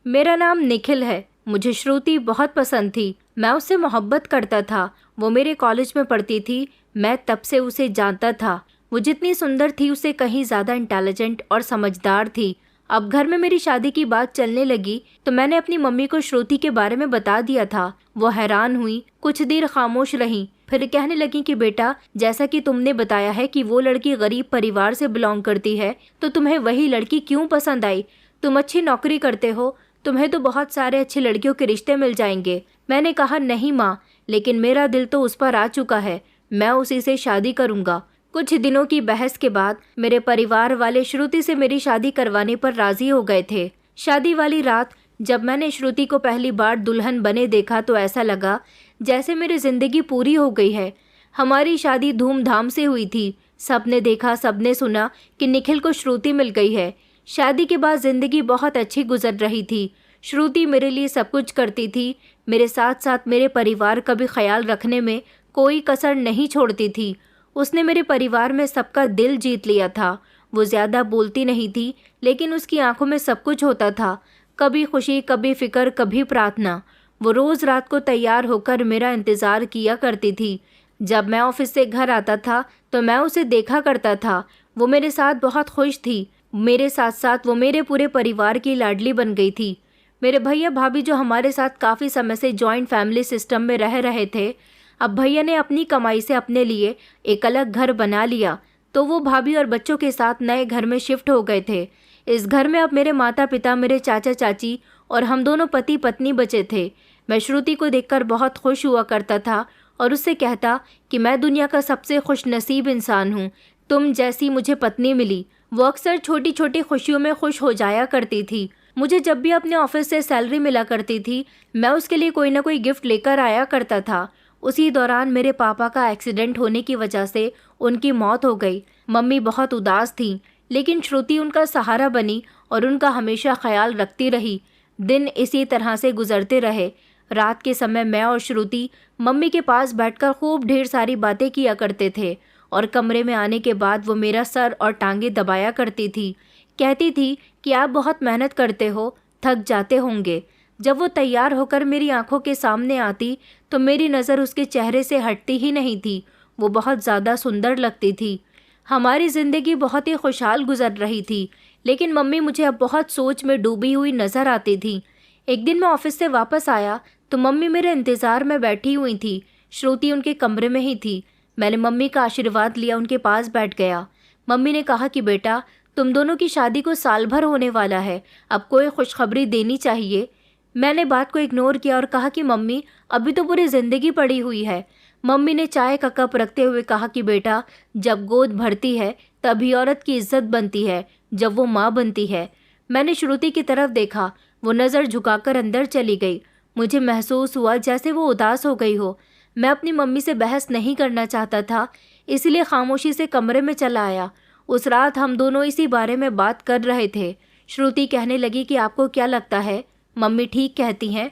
मेरा नाम निखिल है। मुझे श्रुति बहुत पसंद थी। मैं उससे मोहब्बत करता था। वो मेरे कॉलेज में पढ़ती थी। मैं तब से उसे जानता था। वो जितनी सुंदर थी उससे कहीं ज़्यादा इंटेलिजेंट और समझदार थी। अब घर में मेरी शादी की बात चलने लगी तो मैंने अपनी मम्मी को श्रुति के बारे में बता दिया था। वो हैरान हुई, कुछ देर खामोश रहीं, फिर कहने लगी कि बेटा, जैसा कि तुमने बताया है कि वो लड़की गरीब परिवार से बिलोंग करती है, तो तुम्हें वही लड़की क्यों पसंद आई? तुम अच्छी नौकरी करते हो, तुम्हें तो बहुत सारे अच्छी लड़कियों के रिश्ते मिल जाएंगे। मैंने कहा नहीं माँ, लेकिन मेरा दिल तो उस पर आ चुका है। मैं उसी से शादी करूँगा। कुछ दिनों की बहस के बाद मेरे परिवार वाले श्रुति से मेरी शादी करवाने पर राजी हो गए थे। शादी वाली रात जब मैंने श्रुति को पहली बार दुल्हन बने देखा तो ऐसा लगा जैसे मेरी जिंदगी पूरी हो गई है। हमारी शादी धूमधाम से हुई थी। सबने देखा, सबने सुना कि निखिल को श्रुति मिल गई है। शादी के बाद जिंदगी बहुत अच्छी गुजर रही थी। श्रुति मेरे लिए सब कुछ करती थी। मेरे साथ साथ मेरे परिवार का भी ख्याल रखने में कोई कसर नहीं छोड़ती थी। उसने मेरे परिवार में सबका दिल जीत लिया था। वो ज़्यादा बोलती नहीं थी, लेकिन उसकी आंखों में सब कुछ होता था। कभी खुशी, कभी फिक्र, कभी प्रार्थना। वो रोज़ रात को तैयार होकर मेरा इंतज़ार किया करती थी। जब मैं ऑफिस से घर आता था तो मैं उसे देखा करता था। वो मेरे साथ बहुत खुश थी। मेरे साथ साथ वो मेरे पूरे परिवार की लाडली बन गई थी। मेरे भैया भाभी जो हमारे साथ काफ़ी समय से जॉइंट फैमिली सिस्टम में रह रहे थे, अब भैया ने अपनी कमाई से अपने लिए एक अलग घर बना लिया, तो वो भाभी और बच्चों के साथ नए घर में शिफ्ट हो गए थे। इस घर में अब मेरे माता पिता, मेरे चाचा चाची और हम दोनों पति पत्नी बचे थे। मैं श्रुति को देखकर बहुत खुश हुआ करता था और उससे कहता कि मैं दुनिया का सबसे खुशनसीब इंसान हूँ, तुम जैसी मुझे पत्नी मिली। वो अक्सर छोटी छोटी खुशियों में खुश हो जाया करती थी। मुझे जब भी अपने ऑफिस से सैलरी मिला करती थी, मैं उसके लिए कोई ना कोई गिफ्ट लेकर आया करता था। उसी दौरान मेरे पापा का एक्सीडेंट होने की वजह से उनकी मौत हो गई। मम्मी बहुत उदास थी, लेकिन श्रुति उनका सहारा बनी और उनका हमेशा ख्याल रखती रही। दिन इसी तरह से गुजरते रहे। रात के समय मैं और श्रुति मम्मी के पास बैठकर खूब ढेर सारी बातें किया करते थे और कमरे में आने के बाद वो मेरा सर और टांगे दबाया करती थी। कहती थी कि आप बहुत मेहनत करते हो, थक जाते होंगे। जब वो तैयार होकर मेरी आंखों के सामने आती तो मेरी नज़र उसके चेहरे से हटती ही नहीं थी। वो बहुत ज़्यादा सुंदर लगती थी। हमारी ज़िंदगी बहुत ही खुशहाल गुजर रही थी, लेकिन मम्मी मुझे अब बहुत सोच में डूबी हुई नज़र आती थी। एक दिन मैं ऑफिस से वापस आया तो मम्मी मेरे इंतज़ार में बैठी हुई थी। श्रुति उनके कमरे में ही थी। मैंने मम्मी का आशीर्वाद लिया, उनके पास बैठ गया। मम्मी ने कहा कि बेटा, तुम दोनों की शादी को साल भर होने वाला है, अब कोई खुशखबरी देनी चाहिए। मैंने बात को इग्नोर किया और कहा कि मम्मी, अभी तो पूरी ज़िंदगी पड़ी हुई है। मम्मी ने चाय का कप रखते हुए कहा कि बेटा, जब गोद भरती है तभी औरत की इज्जत बनती है, जब वो माँ बनती है। मैंने श्रुति की तरफ देखा। वो नज़र झुकाकर अंदर चली गई। मुझे महसूस हुआ जैसे वो उदास हो गई हो। मैं अपनी मम्मी से बहस नहीं करना चाहता था, इसलिए खामोशी से कमरे में चला आया। उस रात हम दोनों इसी बारे में बात कर रहे थे। श्रुति कहने लगी कि आपको क्या लगता है, मम्मी ठीक कहती हैं?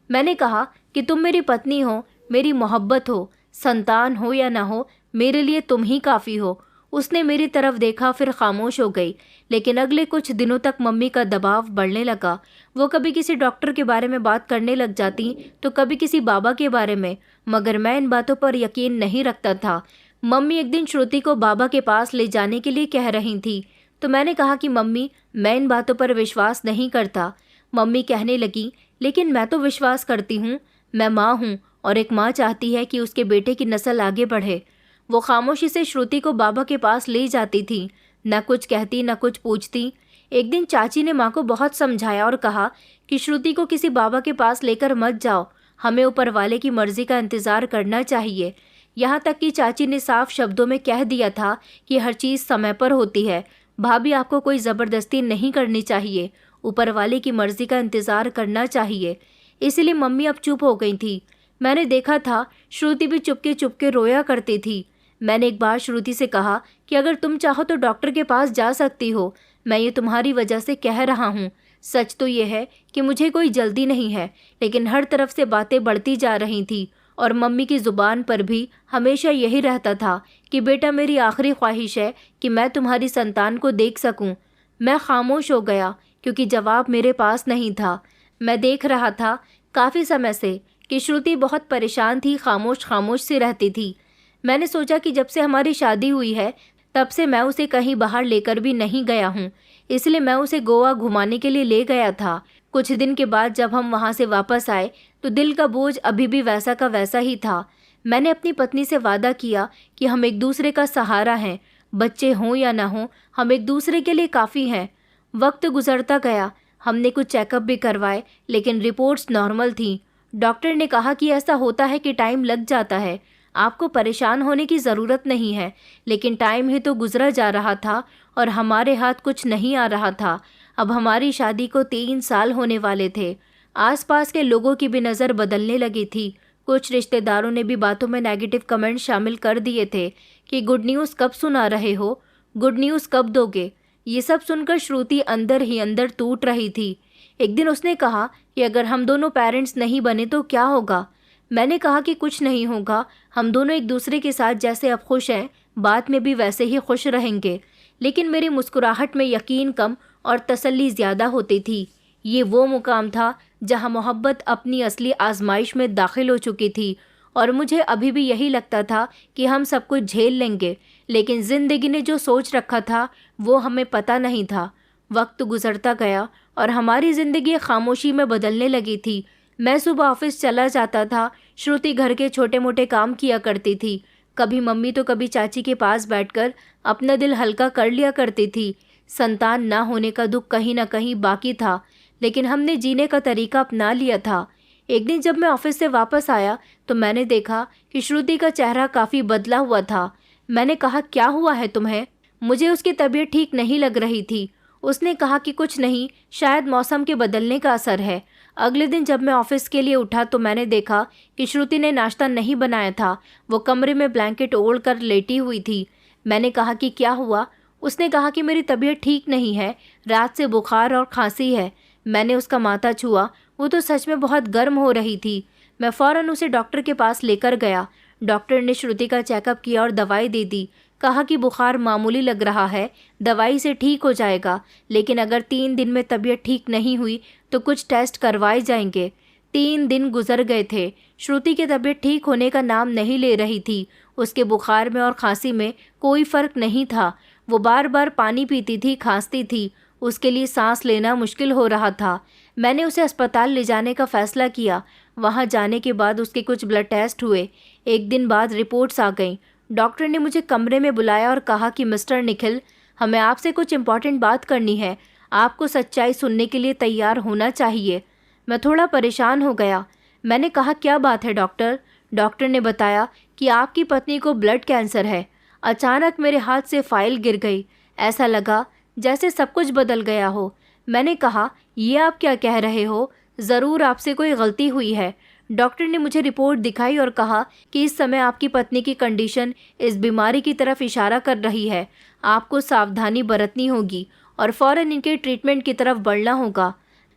मैंने कहा कि तुम मेरी पत्नी हो, मेरी मोहब्बत हो, संतान हो या ना हो, मेरे लिए तुम ही काफ़ी हो। उसने मेरी तरफ देखा, फिर खामोश हो गई। लेकिन अगले कुछ दिनों तक मम्मी का दबाव बढ़ने लगा। वो कभी किसी डॉक्टर के बारे में बात करने लग जाती तो कभी किसी बाबा के बारे में, मगर मैं इन बातों पर यकीन नहीं रखता था। मम्मी एक दिन श्रुति को बाबा के पास ले जाने के लिए कह रही थी, तो मैंने कहा कि मम्मी, मैं इन बातों पर विश्वास नहीं करता। मम्मी कहने लगी, लेकिन मैं तो विश्वास करती हूँ। मैं माँ हूँ और एक माँ चाहती है कि उसके बेटे की नस्ल आगे बढ़े। वो खामोशी से श्रुति को बाबा के पास ले जाती थी, न कुछ कहती न कुछ पूछती। एक दिन चाची ने माँ को बहुत समझाया और कहा कि श्रुति को किसी बाबा के पास लेकर मत जाओ, हमें ऊपर वाले की मर्जी का इंतज़ार करना चाहिए। यहाँ तक कि चाची ने साफ शब्दों में कह दिया था कि हर चीज़ समय पर होती है। भाभी, आपको कोई ज़बरदस्ती नहीं करनी चाहिए, ऊपर वाले की मर्जी का इंतज़ार करना चाहिए। इसलिए मम्मी अब चुप हो गई थी। मैंने देखा था श्रुति भी चुपके चुपके रोया करती थी। मैंने एक बार श्रुति से कहा कि अगर तुम चाहो तो डॉक्टर के पास जा सकती हो, मैं ये तुम्हारी वजह से कह रहा हूँ। सच तो ये है कि मुझे कोई जल्दी नहीं है, लेकिन हर तरफ से बातें बढ़ती जा रही थी और मम्मी की ज़ुबान पर भी हमेशा यही रहता था कि बेटा, मेरी आखिरी ख्वाहिश है कि मैं तुम्हारी संतान को देख सकूं। मैं खामोश हो गया क्योंकि जवाब मेरे पास नहीं था। मैं देख रहा था काफ़ी समय से कि श्रुति बहुत परेशान थी, खामोश खामोश सी रहती थी। मैंने सोचा कि जब से हमारी शादी हुई है तब से मैं उसे कहीं बाहर लेकर भी नहीं गया हूँ, इसलिए मैं उसे गोवा घुमाने के लिए ले गया था। कुछ दिन के बाद जब हम वहाँ से वापस आए तो दिल का बोझ अभी भी वैसा का वैसा ही था। मैंने अपनी पत्नी से वादा किया कि हम एक दूसरे का सहारा हैं, बच्चे हों या ना हों, हम एक दूसरे के लिए काफ़ी हैं। वक्त गुजरता गया, हमने कुछ चेकअप भी करवाए लेकिन रिपोर्ट्स नॉर्मल थीं। डॉक्टर ने कहा कि ऐसा होता है कि टाइम लग जाता है, आपको परेशान होने की ज़रूरत नहीं है। लेकिन टाइम ही तो गुजरा जा रहा था और हमारे हाथ कुछ नहीं आ रहा था। अब हमारी शादी को 3 साल होने वाले थे। आसपास के लोगों की भी नज़र बदलने लगी थी। कुछ रिश्तेदारों ने भी बातों में नेगेटिव कमेंट शामिल कर दिए थे कि गुड न्यूज़ कब सुना रहे हो, गुड न्यूज़ कब दोगे। ये सब सुनकर श्रुति अंदर ही अंदर टूट रही थी। एक दिन उसने कहा कि अगर हम दोनों पेरेंट्स नहीं बने तो क्या होगा। मैंने कहा कि कुछ नहीं होगा, हम दोनों एक दूसरे के साथ जैसे अब खुश हैं बाद में भी वैसे ही खुश रहेंगे। लेकिन मेरी मुस्कुराहट में यकीन कम और तसल्ली ज़्यादा होती थी। ये वो मुकाम था जहाँ मोहब्बत अपनी असली आजमाइश में दाखिल हो चुकी थी और मुझे अभी भी यही लगता था कि हम सब कुछ झेल लेंगे। लेकिन ज़िंदगी ने जो सोच रखा था वो हमें पता नहीं था। वक्त गुजरता गया और हमारी ज़िंदगी खामोशी में बदलने लगी थी। मैं सुबह ऑफिस चला जाता था, श्रुति घर के छोटे मोटे काम किया करती थी। कभी मम्मी तो कभी चाची के पास बैठकर अपना दिल हल्का कर लिया करती थी। संतान ना होने का दुख कहीं ना कहीं बाकी था, लेकिन हमने जीने का तरीका अपना लिया था। एक दिन जब मैं ऑफिस से वापस आया तो मैंने देखा कि श्रुति का चेहरा काफ़ी बदला हुआ था। मैंने कहा, क्या हुआ है तुम्हें? मुझे उसकी तबीयत ठीक नहीं लग रही थी। उसने कहा कि कुछ नहीं, शायद मौसम के बदलने का असर है। अगले दिन जब मैं ऑफिस के लिए उठा तो मैंने देखा कि श्रुति ने नाश्ता नहीं बनाया था। वो कमरे में ब्लैंकेट ओढ़ कर लेटी हुई थी। मैंने कहा कि क्या हुआ? उसने कहा कि मेरी तबीयत ठीक नहीं है, रात से बुखार और खांसी है। मैंने उसका माथा छुआ, वो तो सच में बहुत गर्म हो रही थी। मैं फ़ौरन उसे डॉक्टर के पास लेकर गया। डॉक्टर ने श्रुति का चेकअप किया और दवाई दे दी। कहा कि बुखार मामूली लग रहा है, दवाई से ठीक हो जाएगा, लेकिन अगर 3 दिन में तबीयत ठीक नहीं हुई तो कुछ टेस्ट करवाए जाएंगे। 3 दिन गुजर गए थे। श्रुति की तबीयत ठीक होने का नाम नहीं ले रही थी। उसके बुखार में और खांसी में कोई फ़र्क नहीं था। वो बार बार पानी पीती थी, खांसती थी। उसके लिए सांस लेना मुश्किल हो रहा था। मैंने उसे अस्पताल ले जाने का फ़ैसला किया। वहाँ जाने के बाद उसके कुछ ब्लड टेस्ट हुए। एक दिन बाद रिपोर्ट्स आ गईं। डॉक्टर ने मुझे कमरे में बुलाया और कहा कि मिस्टर निखिल, हमें आपसे कुछ इम्पॉर्टेंट बात करनी है। आपको सच्चाई सुनने के लिए तैयार होना चाहिए। मैं थोड़ा परेशान हो गया। मैंने कहा, क्या बात है डॉक्टर? डॉक्टर ने बताया कि आपकी पत्नी को ब्लड कैंसर है। अचानक मेरे हाथ से फाइल गिर गई। ऐसा लगा जैसे सब कुछ बदल गया हो। मैंने कहा, ये आप क्या कह रहे हो? ज़रूर आपसे कोई गलती हुई है। डॉक्टर ने मुझे रिपोर्ट दिखाई और कहा कि इस समय आपकी पत्नी की कंडीशन इस बीमारी की तरफ इशारा कर रही है। आपको सावधानी बरतनी होगी और फ़ौरन इनके ट्रीटमेंट की तरफ बढ़ना होगा।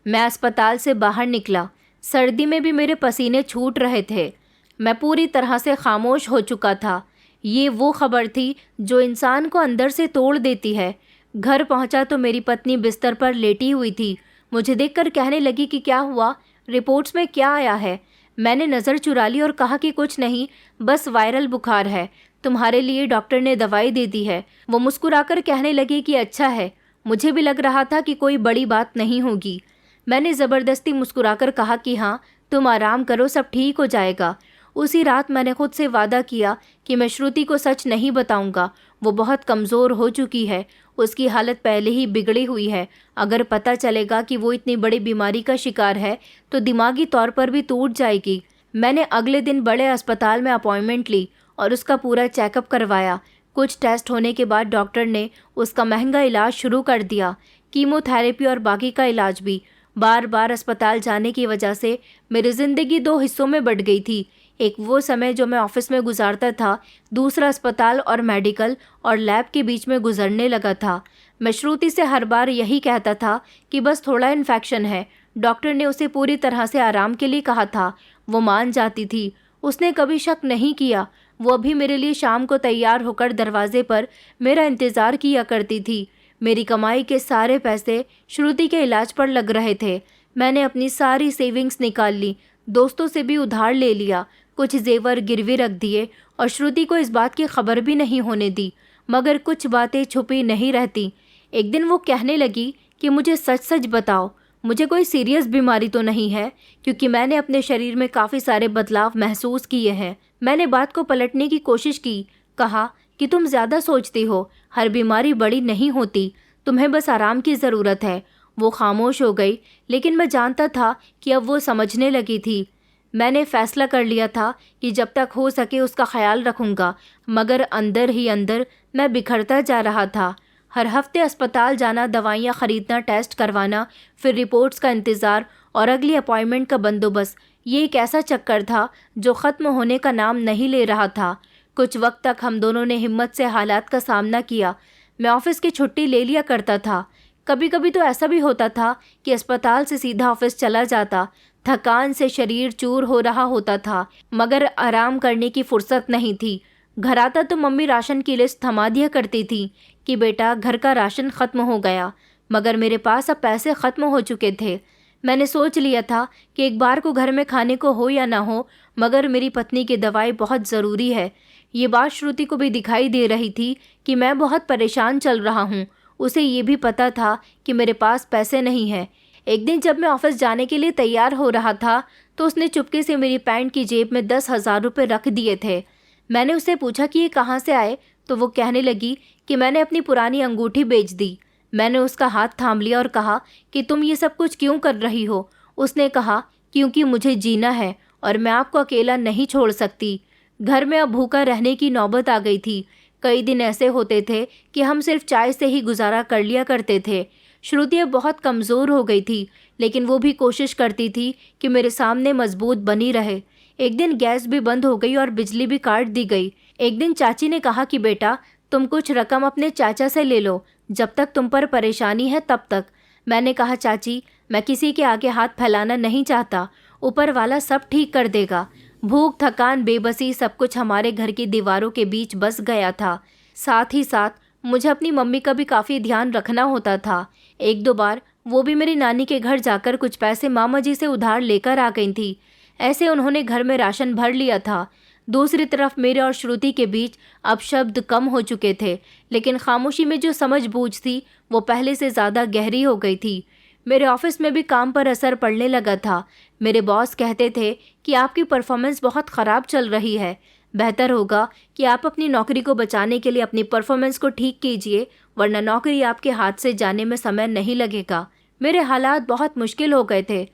मैं अस्पताल से बाहर निकला। सर्दी में भी मेरे पसीने छूट रहे थे। मैं पूरी तरह से खामोश हो चुका था। ये वो खबर थी जो इंसान को अंदर से तोड़ देती है। घर पहुंचा तो मेरी पत्नी बिस्तर पर लेटी हुई थी। मुझे देखकर कहने लगी कि क्या हुआ, रिपोर्ट्स में क्या आया है? मैंने नज़र चुरा ली और कहा कि कुछ नहीं, बस वायरल बुखार है। तुम्हारे लिए डॉक्टर ने दवाई दे दी है। वो मुस्कुराकर कहने लगी कि अच्छा है। मुझे भी लग रहा था कि कोई बड़ी बात नहीं होगी। मैंने ज़बरदस्ती मुस्कुराकर कहा कि हाँ, तुम आराम करो, सब ठीक हो जाएगा। उसी रात मैंने खुद से वादा किया कि मैं श्रुति को सच नहीं बताऊंगा। वो बहुत कमज़ोर हो चुकी है, उसकी हालत पहले ही बिगड़ी हुई है। अगर पता चलेगा कि वो इतनी बड़ी बीमारी का शिकार है तो दिमागी तौर पर भी टूट जाएगी। मैंने अगले दिन बड़े अस्पताल में अपॉइंटमेंट ली और उसका पूरा चेकअप करवाया। कुछ टेस्ट होने के बाद डॉक्टर ने उसका महंगा इलाज शुरू कर दिया, कीमोथेरेपी और बाकी का इलाज भी। बार बार अस्पताल जाने की वजह से मेरी ज़िंदगी 2 हिस्सों में बँट गई थी। एक वो समय जो मैं ऑफिस में गुजारता था, दूसरा अस्पताल और मेडिकल और लैब के बीच में गुजरने लगा था। मैं श्रुति से हर बार यही कहता था कि बस थोड़ा इन्फेक्शन है। डॉक्टर ने उसे पूरी तरह से आराम के लिए कहा था। वो मान जाती थी। उसने कभी शक नहीं किया। वो अभी मेरे लिए शाम को तैयार होकर दरवाजे पर मेरा इंतज़ार किया करती थी। मेरी कमाई के सारे पैसे श्रुति के इलाज पर लग रहे थे। मैंने अपनी सारी सेविंग्स निकाल ली, दोस्तों से भी उधार ले लिया, कुछ जेवर गिरवी रख दिए और श्रुति को इस बात की खबर भी नहीं होने दी। मगर कुछ बातें छुपी नहीं रहती। एक दिन वो कहने लगी कि मुझे सच सच बताओ, मुझे कोई सीरियस बीमारी तो नहीं है, क्योंकि मैंने अपने शरीर में काफ़ी सारे बदलाव महसूस किए हैं। मैंने बात को पलटने की कोशिश की, कहा कि तुम ज़्यादा सोचती हो, हर बीमारी बड़ी नहीं होती, तुम्हें बस आराम की ज़रूरत है। वो खामोश हो गई, लेकिन मैं जानता था कि अब वो समझने लगी थी। मैंने फैसला कर लिया था कि जब तक हो सके उसका ख्याल रखूँगा, मगर अंदर ही अंदर मैं बिखरता जा रहा था। हर हफ्ते अस्पताल जाना, दवाइयाँ ख़रीदना, टेस्ट करवाना, फिर रिपोर्ट्स का इंतज़ार और अगली अपॉइंटमेंट का बंदोबस्त, ये एक ऐसा चक्कर था जो ख़त्म होने का नाम नहीं ले रहा था। कुछ वक्त तक हम दोनों ने हिम्मत से हालात का सामना किया। मैं ऑफिस की छुट्टी ले लिया करता था। कभी कभी तो ऐसा भी होता था कि अस्पताल से सीधा ऑफिस चला जाता। थकान से शरीर चूर हो रहा होता था, मगर आराम करने की फुर्सत नहीं थी। घर आता तो मम्मी राशन की लिस्ट थमा दिया करती थी कि बेटा घर का राशन ख़त्म हो गया, मगर मेरे पास अब पैसे ख़त्म हो चुके थे। मैंने सोच लिया था कि एक बार को घर में खाने को हो या ना हो, मगर मेरी पत्नी की दवाई बहुत ज़रूरी है। ये बात श्रुति को भी दिखाई दे रही थी कि मैं बहुत परेशान चल रहा हूँ। उसे ये भी पता था कि मेरे पास पैसे नहीं हैं। एक दिन जब मैं ऑफिस जाने के लिए तैयार हो रहा था तो उसने चुपके से मेरी पैंट की जेब में 10,000 रुपये रख दिए थे। मैंने उससे पूछा कि ये कहाँ से आए, तो वो कहने लगी कि मैंने अपनी पुरानी अंगूठी बेच दी। मैंने उसका हाथ थाम लिया और कहा कि तुम ये सब कुछ क्यों कर रही हो। उसने कहा क्योंकि मुझे जीना है और मैं आपको अकेला नहीं छोड़ सकती। घर में अब भूखा रहने की नौबत आ गई थी। कई दिन ऐसे होते थे कि हम सिर्फ चाय से ही गुजारा कर लिया करते थे। श्रुति अब बहुत कमज़ोर हो गई थी, लेकिन वो भी कोशिश करती थी कि मेरे सामने मजबूत बनी रहे। एक दिन गैस भी बंद हो गई और बिजली भी काट दी गई। एक दिन चाची ने कहा कि बेटा तुम कुछ रकम अपने चाचा से ले लो, जब तक तुम पर परेशानी है तब तक। मैंने कहा चाची, मैं किसी के आगे हाथ फैलाना नहीं चाहता, ऊपर वाला सब ठीक कर देगा। भूख, थकान, बेबसी सब कुछ हमारे घर की दीवारों के बीच बस गया था। साथ ही साथ मुझे अपनी मम्मी का भी काफ़ी ध्यान रखना होता था। एक दो बार वो भी मेरी नानी के घर जाकर कुछ पैसे मामा जी से उधार लेकर आ गई थी। ऐसे उन्होंने घर में राशन भर लिया था। दूसरी तरफ मेरे और श्रुति के बीच अब शब्द कम हो चुके थे, लेकिन खामोशी में जो समझ बूझ थी वो पहले से ज़्यादा गहरी हो गई थी। मेरे ऑफिस में भी काम पर असर पड़ने लगा था। मेरे बॉस कहते थे कि आपकी परफॉर्मेंस बहुत ख़राब चल रही है, बेहतर होगा कि आप अपनी नौकरी को बचाने के लिए अपनी परफॉर्मेंस को ठीक कीजिए, वरना नौकरी आपके हाथ से जाने में समय नहीं लगेगा। मेरे हालात बहुत मुश्किल हो गए थे।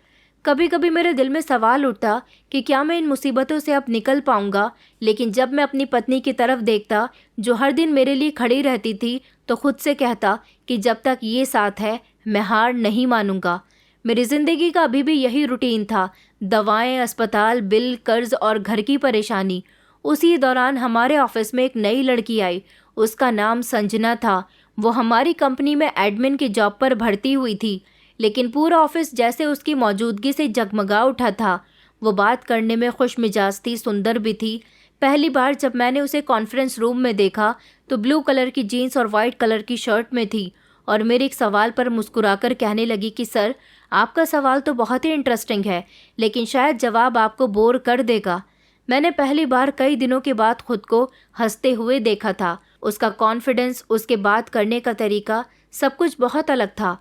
कभी कभी मेरे दिल में सवाल उठता कि क्या मैं इन मुसीबतों से अब निकल पाऊंगा, लेकिन जब मैं अपनी पत्नी की तरफ देखता जो हर दिन मेरे लिए खड़ी रहती थी, तो खुद से कहता कि जब तक ये साथ है मैं हार नहीं मानूंगा। मेरी ज़िंदगी का अभी भी यही रूटीन था, दवाएं, अस्पताल, बिल, कर्ज और घर की परेशानी। उसी दौरान हमारे ऑफिस में एक नई लड़की आई। उसका नाम संजना था। वो हमारी कंपनी में एडमिन की जॉब पर भर्ती हुई थी, लेकिन पूरा ऑफिस जैसे उसकी मौजूदगी से जगमगा उठा था। वो बात करने में खुश मिजाज थी, सुंदर भी थी। पहली बार जब मैंने उसे कॉन्फ्रेंस रूम में देखा तो ब्लू कलर की जीन्स और वाइट कलर की शर्ट में थी और मेरे एक सवाल पर मुस्कुराकर कहने लगी कि सर, आपका सवाल तो बहुत ही इंटरेस्टिंग है, लेकिन शायद जवाब आपको बोर कर देगा। मैंने पहली बार कई दिनों के बाद खुद को हंसते हुए देखा था। उसका कॉन्फिडेंस, उसके बात करने का तरीका, सब कुछ बहुत अलग था।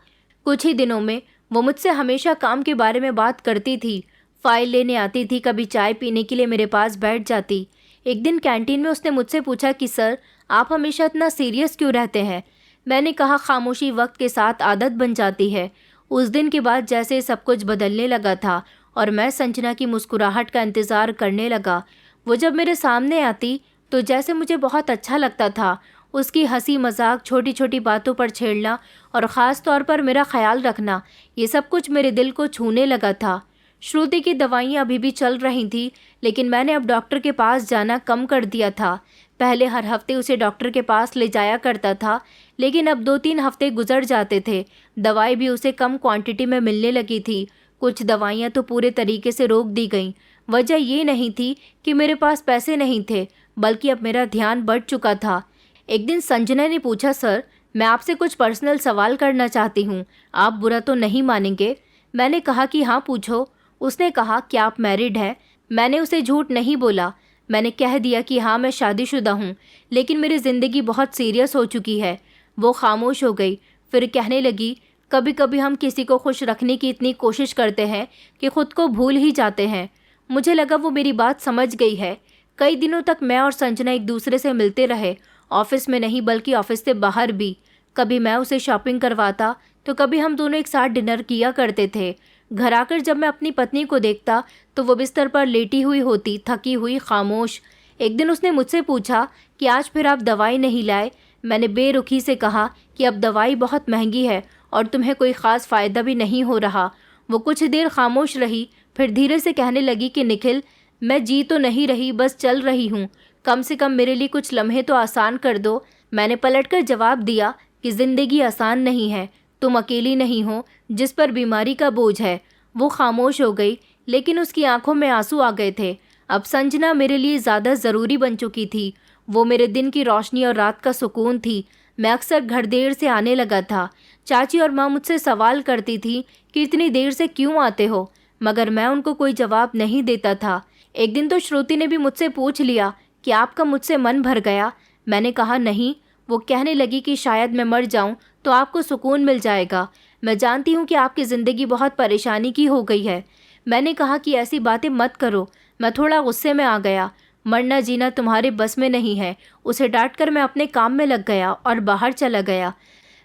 कुछ ही दिनों में वो मुझसे हमेशा काम के बारे में बात करती थी, फाइल लेने आती थी, कभी चाय पीने के लिए मेरे पास बैठ जाती। एक दिन कैंटीन में उसने मुझसे पूछा कि सर, आप हमेशा इतना सीरियस क्यों रहते हैं। मैंने कहा खामोशी वक्त के साथ आदत बन जाती है। उस दिन के बाद जैसे सब कुछ बदलने लगा था और मैं संजना की मुस्कुराहट का इंतज़ार करने लगा। वो जब मेरे सामने आती तो जैसे मुझे बहुत अच्छा लगता था। उसकी हंसी मजाक, छोटी छोटी बातों पर छेड़ना और ख़ास तौर पर मेरा ख्याल रखना, ये सब कुछ मेरे दिल को छूने लगा था। श्रुति की दवाइयाँ अभी भी चल रही थी, लेकिन मैंने अब डॉक्टर के पास जाना कम कर दिया था। पहले हर हफ्ते उसे डॉक्टर के पास ले जाया करता था, लेकिन अब 2-3 हफ्ते गुजर जाते थे। दवाई भी उसे कम क्वांटिटी में मिलने लगी थी। कुछ दवाइयाँ तो पूरे तरीके से रोक दी गईं। वजह ये नहीं थी कि मेरे पास पैसे नहीं थे, बल्कि अब मेरा ध्यान बढ़ चुका था। एक दिन संजना ने पूछा, सर, मैं आपसे कुछ पर्सनल सवाल करना चाहती हूँ, आप बुरा तो नहीं मानेंगे? मैंने कहा कि हाँ पूछो। उसने कहा क्या आप मैरिड हैं? मैंने उसे झूठ नहीं बोला। मैंने कह दिया कि हाँ मैं शादीशुदा हूँ, लेकिन मेरी ज़िंदगी बहुत सीरियस हो चुकी है। वो खामोश हो गई, फिर कहने लगी, कभी कभी हम किसी को खुश रखने की इतनी कोशिश करते हैं कि खुद को भूल ही जाते हैं। मुझे लगा वो मेरी बात समझ गई है। कई दिनों तक मैं और संजना एक दूसरे से मिलते रहे, ऑफिस में नहीं बल्कि ऑफिस से बाहर भी। कभी मैं उसे शॉपिंग करवाता तो कभी हम दोनों एक साथ डिनर किया करते थे। घर आकर जब मैं अपनी पत्नी को देखता तो वो बिस्तर पर लेटी हुई होती, थकी हुई, खामोश। एक दिन उसने मुझसे पूछा कि आज फिर आप दवाई नहीं लाए? मैंने बेरुखी से कहा कि अब दवाई बहुत महंगी है और तुम्हें कोई ख़ास फ़ायदा भी नहीं हो रहा। वो कुछ देर खामोश रही, फिर धीरे से कहने लगी कि निखिल, मैं जी तो नहीं रही, बस चल रही हूँ। कम से कम मेरे लिए कुछ लम्हे तो आसान कर दो। मैंने पलटकर जवाब दिया कि ज़िंदगी आसान नहीं है, तुम अकेली नहीं हो जिस पर बीमारी का बोझ है। वो खामोश हो गई, लेकिन उसकी आंखों में आंसू आ गए थे। अब संजना मेरे लिए ज़्यादा ज़रूरी बन चुकी थी। वो मेरे दिन की रोशनी और रात का सुकून थी। मैं अक्सर घर देर से आने लगा था। चाची और माँ मुझसे सवाल करती थी कि इतनी देर से क्यों आते हो, मगर मैं उनको कोई जवाब नहीं देता था। एक दिन तो श्रुति ने भी मुझसे पूछ लिया कि आपका मुझसे मन भर गया? मैंने कहा नहीं। वो कहने लगी कि शायद मैं मर जाऊं तो आपको सुकून मिल जाएगा। मैं जानती हूँ कि आपकी ज़िंदगी बहुत परेशानी की हो गई है। मैंने कहा कि ऐसी बातें मत करो। मैं थोड़ा गुस्से में आ गया। मरना जीना तुम्हारे बस में नहीं है। उसे डांटकर मैं अपने काम में लग गया और बाहर चला गया।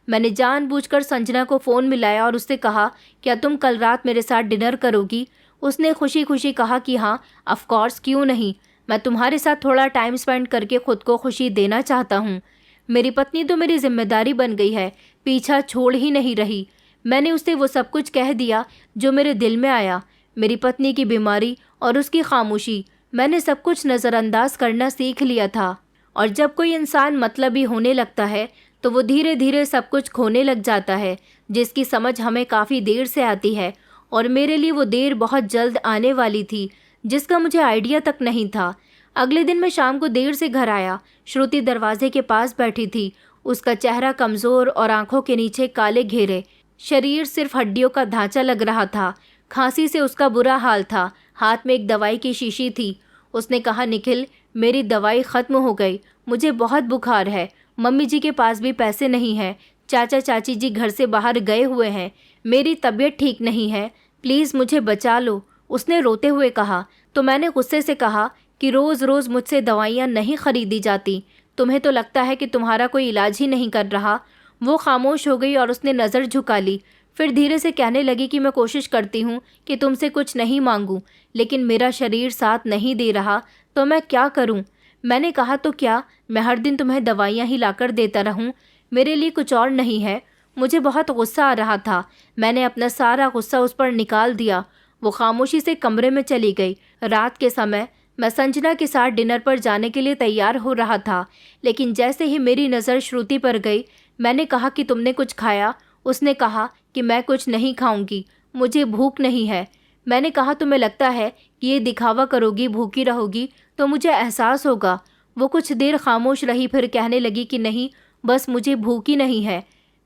मैंने जानबूझकर संजना को फ़ोन मिलाया और उससे कहा, क्या तुम कल रात मेरे साथ डिनर करोगी? उसने खुशी खुशी कहा कि हाँ, ऑफ कोर्स, क्यों नहीं। मैं तुम्हारे साथ थोड़ा टाइम स्पेंड करके खुद को खुशी देना चाहता हूँ। मेरी पत्नी तो मेरी जिम्मेदारी बन गई है, पीछा छोड़ ही नहीं रही। मैंने उसे वो सब कुछ कह दिया जो मेरे दिल में आया। मेरी पत्नी की बीमारी और उसकी खामोशी, मैंने सब कुछ नज़रअंदाज करना सीख लिया था। और जब कोई इंसान मतलबी होने लगता है तो वो धीरे धीरे सब कुछ खोने लग जाता है, जिसकी समझ हमें काफ़ी देर से आती है। और मेरे लिए वो देर बहुत जल्द आने वाली थी, जिसका मुझे आइडिया तक नहीं था। अगले दिन मैं शाम को देर से घर आया। श्रुति दरवाजे के पास बैठी थी। उसका चेहरा कमज़ोर और आंखों के नीचे काले घेरे, शरीर सिर्फ हड्डियों का ढांचा लग रहा था। खांसी से उसका बुरा हाल था। हाथ में एक दवाई की शीशी थी। उसने कहा, निखिल, मेरी दवाई ख़त्म हो गई, मुझे बहुत बुखार है। मम्मी जी के पास भी पैसे नहीं हैं। चाचा चाची जी घर से बाहर गए हुए हैं। मेरी तबीयत ठीक नहीं है, प्लीज़ मुझे बचा लो, उसने रोते हुए कहा। तो मैंने गुस्से से कहा कि रोज़ रोज़ मुझसे दवाइयाँ नहीं खरीदी जाती। तुम्हें तो लगता है कि तुम्हारा कोई इलाज ही नहीं कर रहा। वो खामोश हो गई और उसने नज़र झुका ली। फिर धीरे से कहने लगी कि मैं कोशिश करती हूँ कि तुमसे कुछ नहीं मांगूँ, लेकिन मेरा शरीर साथ नहीं दे रहा, तो मैं क्या करूँ? मैंने कहा, तो क्या मैं हर दिन तुम्हें दवाइयाँ ही लाकर देता रहूँ? मेरे लिए कुछ और नहीं है। मुझे बहुत गुस्सा आ रहा था। मैंने अपना सारा गुस्सा उस पर निकाल दिया। वो खामोशी से कमरे में चली गई। रात के समय मैं संजना के साथ डिनर पर जाने के लिए तैयार हो रहा था, लेकिन जैसे ही मेरी नज़र श्रुति पर गई, मैंने कहा कि तुमने कुछ खाया? उसने कहा कि मैं कुछ नहीं खाऊंगी, मुझे भूख नहीं है। मैंने कहा, तुम्हें लगता है कि ये दिखावा करोगी, भूखी रहोगी तो मुझे एहसास होगा? वो कुछ देर खामोश रही, फिर कहने लगी कि नहीं, बस मुझे भूख ही नहीं है।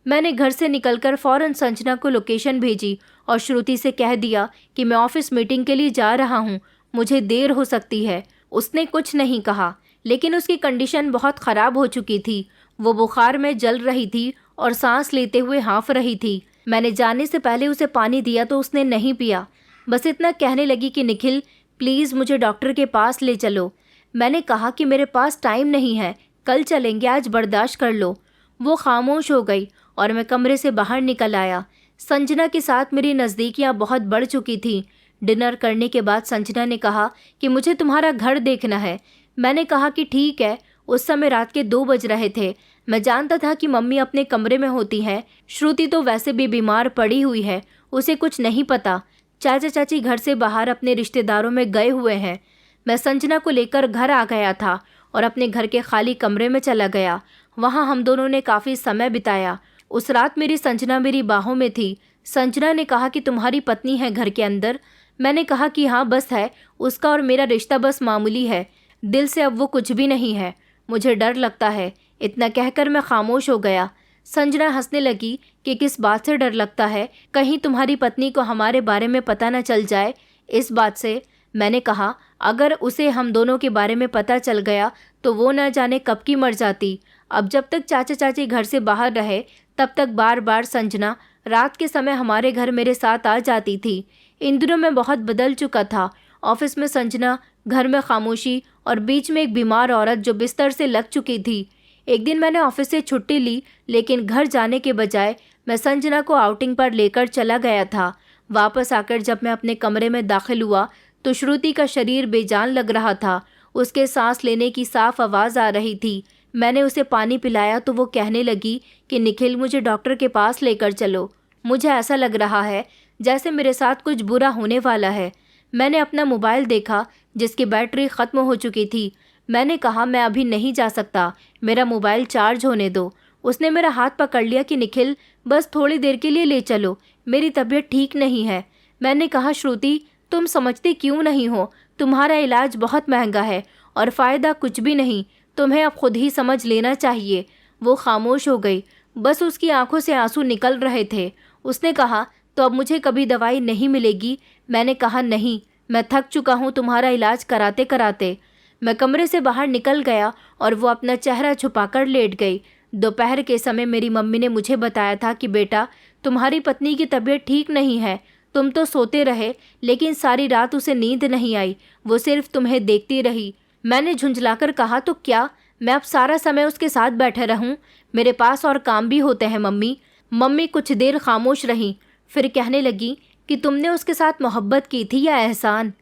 मैंने घर से निकलकर फ़ौरन संजना को लोकेशन भेजी और श्रुति से कह दिया कि मैं ऑफिस मीटिंग के लिए जा रहा हूँ, मुझे देर हो सकती है। उसने कुछ नहीं कहा, लेकिन उसकी कंडीशन बहुत ख़राब हो चुकी थी। वो बुखार में जल रही थी और सांस लेते हुए हाँफ रही थी। मैंने जाने से पहले उसे पानी दिया तो उसने नहीं पिया। बस इतना कहने लगी कि निखिल, प्लीज़ मुझे डॉक्टर के पास ले चलो। मैंने कहा कि मेरे पास टाइम नहीं है, कल चलेंगे, आज बर्दाश्त कर लो। वो खामोश हो गई और मैं कमरे से बाहर निकल आया। संजना के साथ मेरी नज़दीकियाँ बहुत बढ़ चुकी थीं। डिनर करने के बाद संजना ने कहा कि मुझे तुम्हारा घर देखना है। मैंने कहा कि ठीक है। उस समय रात के 2 बज रहे थे। मैं जानता था कि मम्मी अपने कमरे में होती हैं। श्रुति तो वैसे भी बीमार पड़ी हुई है, उसे कुछ नहीं पता। चाचा चाची घर से बाहर अपने रिश्तेदारों में गए हुए हैं। मैं संजना को लेकर घर आ गया था और अपने घर के खाली कमरे में चला गया। वहाँ हम दोनों ने काफ़ी समय बिताया। उस रात मेरी संजना मेरी बाहों में थी। संजना ने कहा कि तुम्हारी पत्नी है घर के अंदर? मैंने कहा कि हाँ, बस है, उसका और मेरा रिश्ता बस मामूली है, दिल से अब वो कुछ भी नहीं है, मुझे डर लगता है। इतना कहकर मैं खामोश हो गया। संजना हंसने लगी कि किस बात से डर लगता है, कहीं तुम्हारी पत्नी को हमारे बारे में पता न चल जाए। इस बात से। मैंने कहा, अगर उसे हम दोनों के बारे में पता चल गया तो वो न जाने कब की मर जाती। अब जब तक चाचा चाची घर से बाहर रहे तब तक बार बार संजना रात के समय हमारे घर मेरे साथ आ जाती थी। इन दिनों मैं बहुत बदल चुका था। ऑफिस में संजना, घर में खामोशी और बीच में एक बीमार औरत जो बिस्तर से लग चुकी थी। एक दिन मैंने ऑफिस से छुट्टी ली, लेकिन घर जाने के बजाय मैं संजना को आउटिंग पर लेकर चला गया था। वापस आकर जब मैं अपने कमरे में दाखिल हुआ तो श्रुति का शरीर बेजान लग रहा था। उसके सांस लेने की साफ आवाज़ आ रही थी। मैंने उसे पानी पिलाया तो वो कहने लगी कि निखिल, मुझे डॉक्टर के पास लेकर चलो। मुझे ऐसा लग रहा है जैसे मेरे साथ कुछ बुरा होने वाला है। मैंने अपना मोबाइल देखा जिसकी बैटरी ख़त्म हो चुकी थी। मैंने कहा, मैं अभी नहीं जा सकता, मेरा मोबाइल चार्ज होने दो। उसने मेरा हाथ पकड़ लिया कि निखिल, बस थोड़ी देर के लिए ले चलो, मेरी तबीयत ठीक नहीं है। मैंने कहा, श्रुति, तुम समझती क्यों नहीं हो? तुम्हारा इलाज बहुत महंगा है और फ़ायदा कुछ भी नहीं। तुम्हें अब खुद ही समझ लेना चाहिए। वो खामोश हो गई। बस उसकी आंखों से आंसू निकल रहे थे। उसने कहा, तो अब मुझे कभी दवाई नहीं मिलेगी? मैंने कहा, नहीं, मैं थक चुका हूँ तुम्हारा इलाज कराते कराते। मैं कमरे से बाहर निकल गया और वो अपना चेहरा छुपाकर लेट गई। दोपहर के समय मेरी मम्मी ने मुझे बताया था कि बेटा, तुम्हारी पत्नी की तबीयत ठीक नहीं है। तुम तो सोते रहे, लेकिन सारी रात उसे नींद नहीं आई। वो सिर्फ तुम्हें देखती रही। मैंने झुंझलाकर कहा, तो क्या मैं अब सारा समय उसके साथ बैठे रहूं? मेरे पास और काम भी होते हैं मम्मी। मम्मी कुछ देर खामोश रहीं, फिर कहने लगी कि तुमने उसके साथ मोहब्बत की थी या एहसान?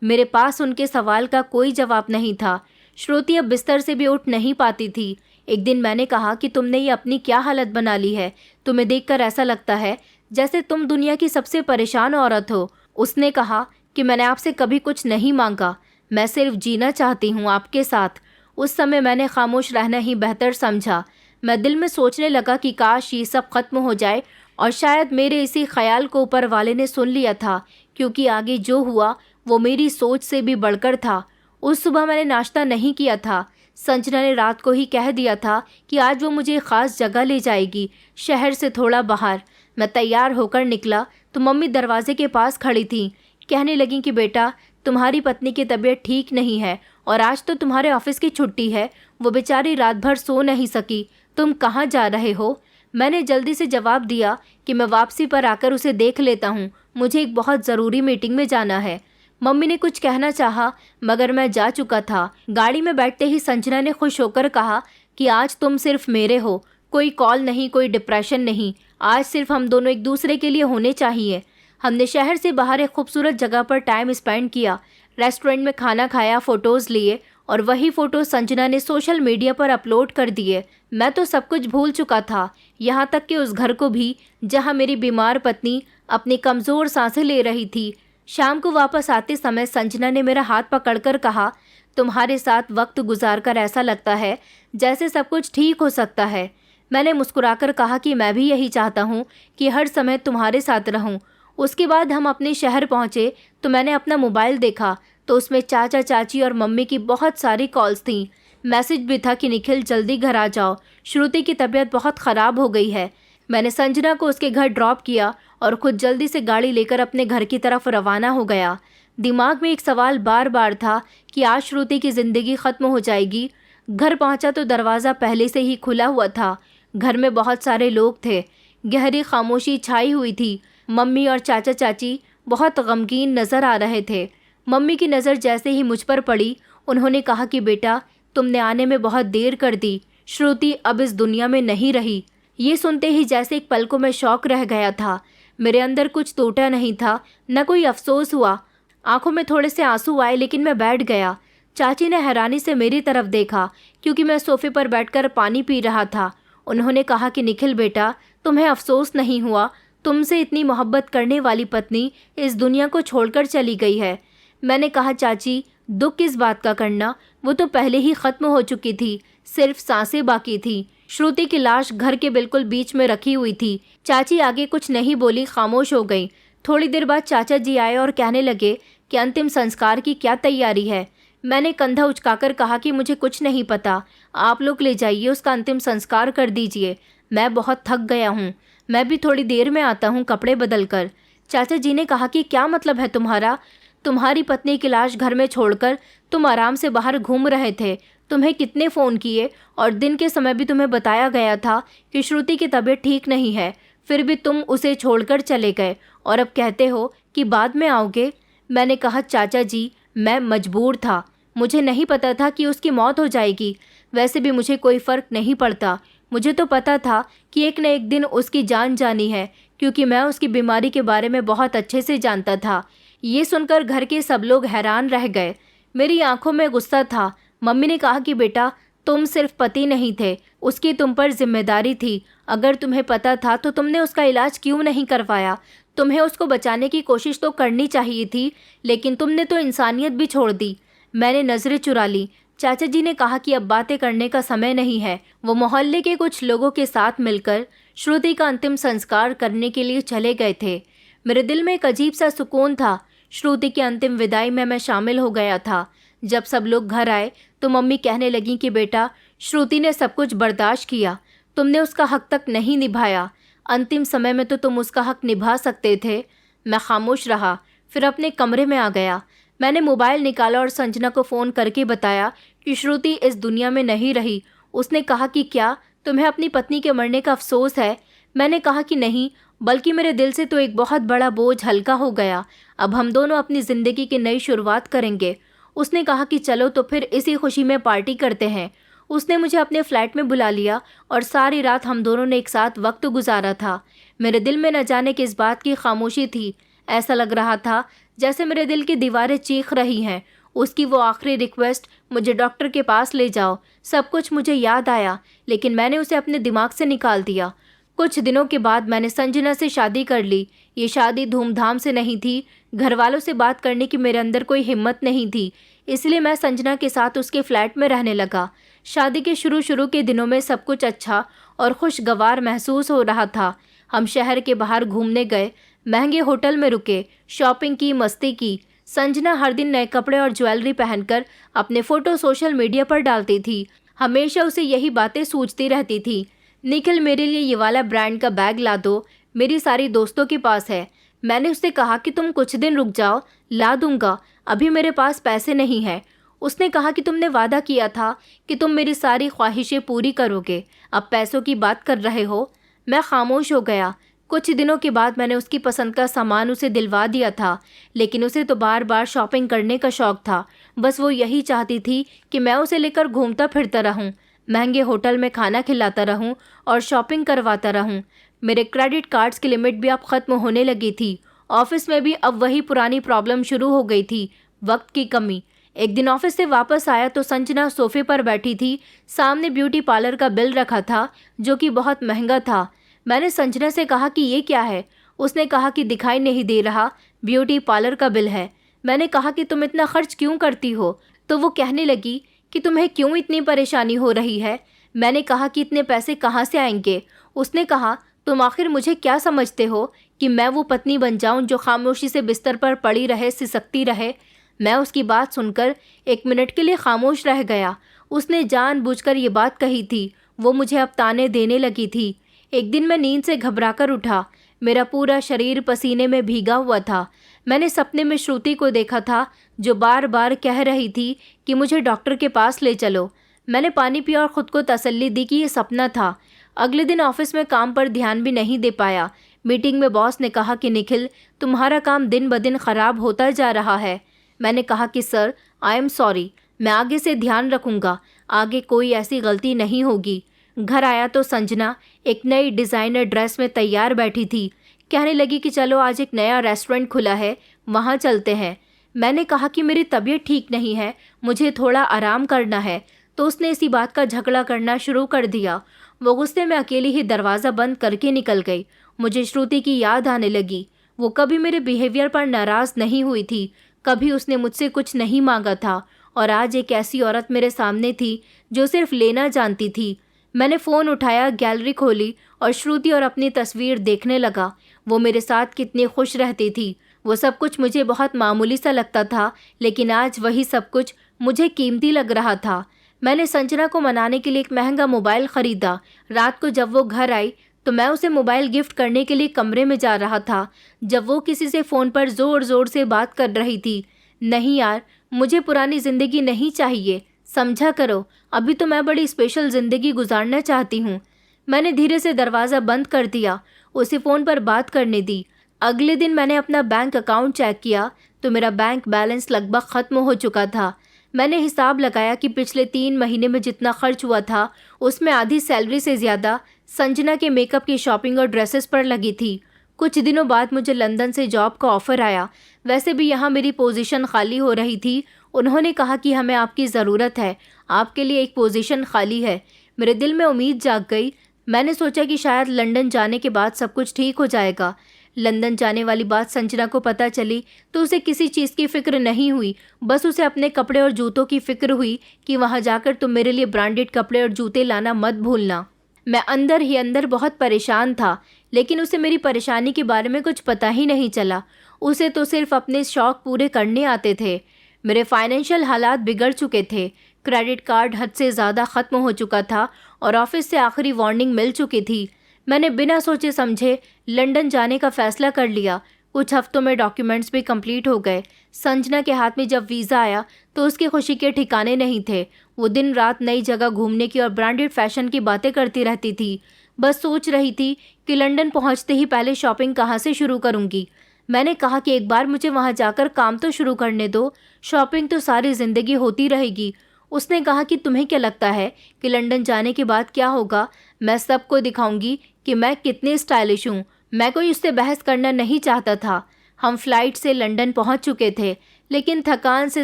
मेरे पास उनके सवाल का कोई जवाब नहीं था। श्रुति अब बिस्तर से भी उठ नहीं पाती थी। एक दिन मैंने कहा कि तुमने ये अपनी क्या हालत बना ली है? तुम्हें देखकर ऐसा लगता है जैसे तुम दुनिया की सबसे परेशान औरत हो। उसने कहा कि मैंने आपसे कभी कुछ नहीं मांगा, मैं सिर्फ जीना चाहती हूँ आपके साथ। उस समय मैंने खामोश रहना ही बेहतर समझा। मैं दिल में सोचने लगा कि काश ये सब खत्म हो जाए, और शायद मेरे इसी ख्याल को ऊपर वाले ने सुन लिया था, क्योंकि आगे जो हुआ वो मेरी सोच से भी बढ़कर था। उस सुबह मैंने नाश्ता नहीं किया था। संजना ने रात को ही कह दिया था कि आज वो मुझे ख़ास जगह ले जाएगी, शहर से थोड़ा बाहर। मैं तैयार होकर निकला तो मम्मी दरवाजे के पास खड़ी थी। कहने लगी कि बेटा, तुम्हारी पत्नी की तबीयत ठीक नहीं है और आज तो तुम्हारे ऑफिस की छुट्टी है। वो बेचारी रात भर सो नहीं सकी। तुम कहाँ जा रहे हो? मैंने जल्दी से जवाब दिया कि मैं वापसी पर आकर उसे देख लेता हूँ, मुझे एक बहुत ज़रूरी मीटिंग में जाना है। मम्मी ने कुछ कहना चाहा, मगर मैं जा चुका था। गाड़ी में बैठते ही संजना ने खुश होकर कहा कि आज तुम सिर्फ मेरे हो, कोई कॉल नहीं, कोई डिप्रेशन नहीं। आज सिर्फ हम दोनों एक दूसरे के लिए होने चाहिए। हमने शहर से बाहर एक खूबसूरत जगह पर टाइम स्पेंड किया, रेस्टोरेंट में खाना खाया, फ़ोटोज़ लिए और वही फ़ोटो संजना ने सोशल मीडिया पर अपलोड कर दिए। मैं तो सब कुछ भूल चुका था, यहाँ तक कि उस घर को भी जहाँ मेरी बीमार पत्नी अपनी कमज़ोर सांसें ले रही थी। शाम को वापस आते समय संजना ने मेरा हाथ पकड़कर कहा, तुम्हारे साथ वक्त गुजारकर ऐसा लगता है जैसे सब कुछ ठीक हो सकता है। मैंने मुस्कुराकर कहा कि मैं भी यही चाहता हूँ कि हर समय तुम्हारे साथ रहूँ। उसके बाद हम अपने शहर पहुँचे तो मैंने अपना मोबाइल देखा तो उसमें चाचा चाची और मम्मी की बहुत सारी कॉल्स थीं। मैसेज भी था कि निखिल जल्दी घर आ जाओ, श्रुति की तबीयत बहुत ख़राब हो गई है। मैंने संजना को उसके घर ड्रॉप किया और खुद जल्दी से गाड़ी लेकर अपने घर की तरफ रवाना हो गया। दिमाग में एक सवाल बार बार था कि आज श्रुति की ज़िंदगी ख़त्म हो जाएगी। घर पहुंचा तो दरवाज़ा पहले से ही खुला हुआ था। घर में बहुत सारे लोग थे। गहरी खामोशी छाई हुई थी। मम्मी और चाचा चाची बहुत गमगीन नज़र आ रहे थे। मम्मी की नज़र जैसे ही मुझ पर पड़ी, उन्होंने कहा कि बेटा, तुमने आने में बहुत देर कर दी। श्रुति अब इस दुनिया में नहीं रही। ये सुनते ही जैसे एक पल को मैं शॉक रह गया था। मेरे अंदर कुछ टूटा नहीं था, न कोई अफसोस हुआ। आंखों में थोड़े से आंसू आए, लेकिन मैं बैठ गया। चाची ने हैरानी से मेरी तरफ देखा, क्योंकि मैं सोफे पर बैठकर पानी पी रहा था। उन्होंने कहा कि निखिल बेटा, तुम्हें अफसोस नहीं हुआ? तुमसे इतनी मोहब्बत करने वाली पत्नी इस दुनिया को छोड़कर चली गई है। मैंने कहा, चाची, दुख किस बात का करना, वो तो पहले ही ख़त्म हो चुकी थी, सिर्फ सांसें बाकी थी। श्रुति की लाश घर के बिल्कुल बीच में रखी हुई थी। चाची आगे कुछ नहीं बोली, खामोश हो गई। थोड़ी देर बाद चाचा जी आए और कहने लगे कि अंतिम संस्कार की क्या तैयारी है। मैंने कंधा उचकाकर कहा कि मुझे कुछ नहीं पता, आप लोग ले जाइए, उसका अंतिम संस्कार कर दीजिए। मैं बहुत थक गया हूँ, मैं भी थोड़ी देर में आता हूँ कपड़े बदल कर। चाचा जी ने कहा कि क्या मतलब है तुम्हारा? तुम्हारी पत्नी की लाश घर में छोड़कर तुम आराम से बाहर घूम रहे थे। तुम्हें कितने फ़ोन किए और दिन के समय भी तुम्हें बताया गया था कि श्रुति की तबीयत ठीक नहीं है, फिर भी तुम उसे छोड़कर चले गए और अब कहते हो कि बाद में आओगे। मैंने कहा चाचा जी, मैं मजबूर था, मुझे नहीं पता था कि उसकी मौत हो जाएगी। वैसे भी मुझे कोई फ़र्क नहीं पड़ता, मुझे तो पता था कि एक न एक दिन उसकी जान जानी है, क्योंकि मैं उसकी बीमारी के बारे में बहुत अच्छे से जानता था। ये सुनकर घर के सब लोग हैरान रह गए। मेरी आंखों में गुस्सा था। मम्मी ने कहा कि बेटा, तुम सिर्फ पति नहीं थे, उसकी तुम पर जिम्मेदारी थी। अगर तुम्हें पता था तो तुमने उसका इलाज क्यों नहीं करवाया? तुम्हें उसको बचाने की कोशिश तो करनी चाहिए थी, लेकिन तुमने तो इंसानियत भी छोड़ दी। मैंने नज़रें चुरा ली। चाचा जी ने कहा कि अब बातें करने का समय नहीं है। वो मोहल्ले के कुछ लोगों के साथ मिलकर श्रुति का अंतिम संस्कार करने के लिए चले गए थे। मेरे दिल में एक अजीब सा सुकून था। श्रुति की अंतिम विदाई में मैं शामिल हो गया था। जब सब लोग घर आए तो मम्मी कहने लगी कि बेटा, श्रुति ने सब कुछ बर्दाश्त किया, तुमने उसका हक तक नहीं निभाया। अंतिम समय में तो तुम उसका हक निभा सकते थे। मैं खामोश रहा, फिर अपने कमरे में आ गया। मैंने मोबाइल निकाला और संजना को फ़ोन करके बताया कि श्रुति इस दुनिया में नहीं रही। उसने कहा कि क्या तुम्हें अपनी पत्नी के मरने का अफसोस है? मैंने कहा कि नहीं, बल्कि मेरे दिल से तो एक बहुत बड़ा बोझ हल्का हो गया। अब हम दोनों अपनी ज़िंदगी की नई शुरुआत करेंगे। उसने कहा कि चलो तो फिर इसी खुशी में पार्टी करते हैं। उसने मुझे अपने फ्लैट में बुला लिया और सारी रात हम दोनों ने एक साथ वक्त गुजारा था। मेरे दिल में न जाने किस बात की खामोशी थी। ऐसा लग रहा था जैसे मेरे दिल की दीवारें चीख रही हैं। उसकी वो आखिरी रिक्वेस्ट, मुझे डॉक्टर के पास ले जाओ, सब कुछ मुझे याद आया, लेकिन मैंने उसे अपने दिमाग से निकाल दिया। कुछ दिनों के बाद मैंने संजना से शादी कर ली। ये शादी धूमधाम से नहीं थी। घर वालों से बात करने की मेरे अंदर कोई हिम्मत नहीं थी, इसलिए मैं संजना के साथ उसके फ्लैट में रहने लगा। शादी के शुरू के दिनों में सब कुछ अच्छा और खुशगवार महसूस हो रहा था। हम शहर के बाहर घूमने गए, महंगे होटल में रुके, शॉपिंग की, मस्ती की। संजना हर दिन नए कपड़े और ज्वेलरी पहनकर अपने फ़ोटो सोशल मीडिया पर डालती थी। हमेशा उसे यही बातें सूझती रहती थी, निखिल मेरे लिए ये वाला ब्रांड का बैग ला दो, मेरी सारी दोस्तों के पास है। मैंने उससे कहा कि तुम कुछ दिन रुक जाओ, ला दूंगा, अभी मेरे पास पैसे नहीं है। उसने कहा कि तुमने वादा किया था कि तुम मेरी सारी ख्वाहिशें पूरी करोगे, अब पैसों की बात कर रहे हो। मैं खामोश हो गया। कुछ दिनों के बाद मैंने उसकी पसंद का सामान उसे दिलवा दिया था, लेकिन उसे तो बार बार शॉपिंग करने का शौक़ था। बस वो यही चाहती थी कि मैं उसे लेकर घूमता फिरता रहूं, महंगे होटल में खाना खिलाता रहूं और शॉपिंग करवाता रहूं। मेरे क्रेडिट कार्ड्स की लिमिट भी अब ख़त्म होने लगी थी। ऑफिस में भी अब वही पुरानी प्रॉब्लम शुरू हो गई थी, वक्त की कमी। एक दिन ऑफिस से वापस आया तो संजना सोफे पर बैठी थी। सामने ब्यूटी पार्लर का बिल रखा था, जो कि बहुत महंगा था। मैंने संजना से कहा कि ये क्या है? उसने कहा कि दिखाई नहीं दे रहा, ब्यूटी पार्लर का बिल है। मैंने कहा कि तुम इतना खर्च क्यों करती हो? तो वो कहने लगी कि तुम्हें क्यों इतनी परेशानी हो रही है? मैंने कहा कि इतने पैसे कहाँ से आएंगे? उसने कहा, तुम आखिर मुझे क्या समझते हो कि मैं वो पत्नी बन जाऊं जो खामोशी से बिस्तर पर पड़ी रहे, सिसकती रहे? मैं उसकी बात सुनकर 1 मिनट के लिए खामोश रह गया। उसने जानबूझकर ये बात कही थी। वो मुझे अब ताने देने लगी थी। एक दिन मैं नींद से घबराकर उठा। मेरा पूरा शरीर पसीने में भीगा हुआ था। मैंने सपने में श्रुति को देखा था, जो बार बार कह रही थी कि मुझे डॉक्टर के पास ले चलो। मैंने पानी पिया और ख़ुद को तसल्ली दी कि ये सपना था। अगले दिन ऑफिस में काम पर ध्यान भी नहीं दे पाया। मीटिंग में बॉस ने कहा कि निखिल, तुम्हारा काम दिन ब दिन ख़राब होता जा रहा है। मैंने कहा कि सर, आई एम सॉरी, मैं आगे से ध्यान रखूँगा, आगे कोई ऐसी गलती नहीं होगी। घर आया तो संजना एक नई डिज़ाइनर ड्रेस में तैयार बैठी थी। कहने लगी कि चलो आज एक नया रेस्टोरेंट खुला है, वहाँ चलते हैं। मैंने कहा कि मेरी तबीयत ठीक नहीं है, मुझे थोड़ा आराम करना है। तो उसने इसी बात का झगड़ा करना शुरू कर दिया। वो गुस्से में अकेली ही दरवाज़ा बंद करके निकल गई। मुझे श्रुति की याद आने लगी। वो कभी मेरे बिहेवियर पर नाराज़ नहीं हुई थी, कभी उसने मुझसे कुछ नहीं मांगा था, और आज एक ऐसी औरत मेरे सामने थी जो सिर्फ लेना जानती थी। मैंने फ़ोन उठाया, गैलरी खोली और श्रुति और अपनी तस्वीर देखने लगा। वो मेरे साथ कितनी खुश रहती थी। वो सब कुछ मुझे बहुत मामूली सा लगता था, लेकिन आज वही सब कुछ मुझे कीमती लग रहा था। मैंने संजना को मनाने के लिए एक महंगा मोबाइल खरीदा। रात को जब वो घर आई तो मैं उसे मोबाइल गिफ्ट करने के लिए कमरे में जा रहा था जब वो किसी से फ़ोन पर ज़ोर ज़ोर से बात कर रही थी। नहीं यार, मुझे पुरानी ज़िंदगी नहीं चाहिए, समझा करो। अभी तो मैं बड़ी स्पेशल ज़िंदगी गुजारना चाहती हूँ। मैंने धीरे से दरवाज़ा बंद कर दिया, उसे फ़ोन पर बात करने दी। अगले दिन मैंने अपना बैंक अकाउंट चेक किया तो मेरा बैंक बैलेंस लगभग ख़त्म हो चुका था। मैंने हिसाब लगाया कि पिछले 3 महीने में जितना खर्च हुआ था उसमें आधी सैलरी से ज़्यादा संजना के मेकअप की शॉपिंग और ड्रेसेस पर लगी थी। कुछ दिनों बाद मुझे लंदन से जॉब का ऑफ़र आया। वैसे भी यहाँ मेरी पोजीशन खाली हो रही थी। उन्होंने कहा कि हमें आपकी ज़रूरत है, आपके लिए एक पोजीशन खाली है। मेरे दिल में उम्मीद जाग गई। मैंने सोचा कि शायद लंदन जाने के बाद सब कुछ ठीक हो जाएगा। लंदन जाने वाली बात संजना को पता चली तो उसे किसी चीज़ की फ़िक्र नहीं हुई, बस उसे अपने कपड़े और जूतों की फ़िक्र हुई कि वहाँ जाकर तुम मेरे लिए ब्रांडेड कपड़े और जूते लाना मत भूलना। मैं अंदर ही अंदर बहुत परेशान था, लेकिन उसे मेरी परेशानी के बारे में कुछ पता ही नहीं चला। उसे तो सिर्फ अपने शौक़ पूरे करने आते थे। मेरे फाइनेंशियल हालात बिगड़ चुके थे। क्रेडिट कार्ड हद से ज़्यादा ख़त्म हो चुका था और ऑफिस से आखिरी वार्निंग मिल चुकी थी। मैंने बिना सोचे समझे लंदन जाने का फ़ैसला कर लिया। कुछ हफ्तों में डॉक्यूमेंट्स भी कंप्लीट हो गए। संजना के हाथ में जब वीज़ा आया तो उसकी खुशी के ठिकाने नहीं थे। वो दिन रात नई जगह घूमने की और ब्रांडेड फैशन की बातें करती रहती थी। बस सोच रही थी कि लंदन पहुंचते ही पहले शॉपिंग कहाँ से शुरू करूंगी। मैंने कहा कि एक बार मुझे वहां जाकर काम तो शुरू करने दो, शॉपिंग तो सारी ज़िंदगी होती रहेगी। उसने कहा कि तुम्हें क्या लगता है कि लंदन जाने के बाद क्या होगा? मैं सबको दिखाऊंगी कि मैं कितनी स्टाइलिश हूँ। मैं कोई उससे बहस करना नहीं चाहता था। हम फ्लाइट से लंदन पहुँच चुके थे, लेकिन थकान से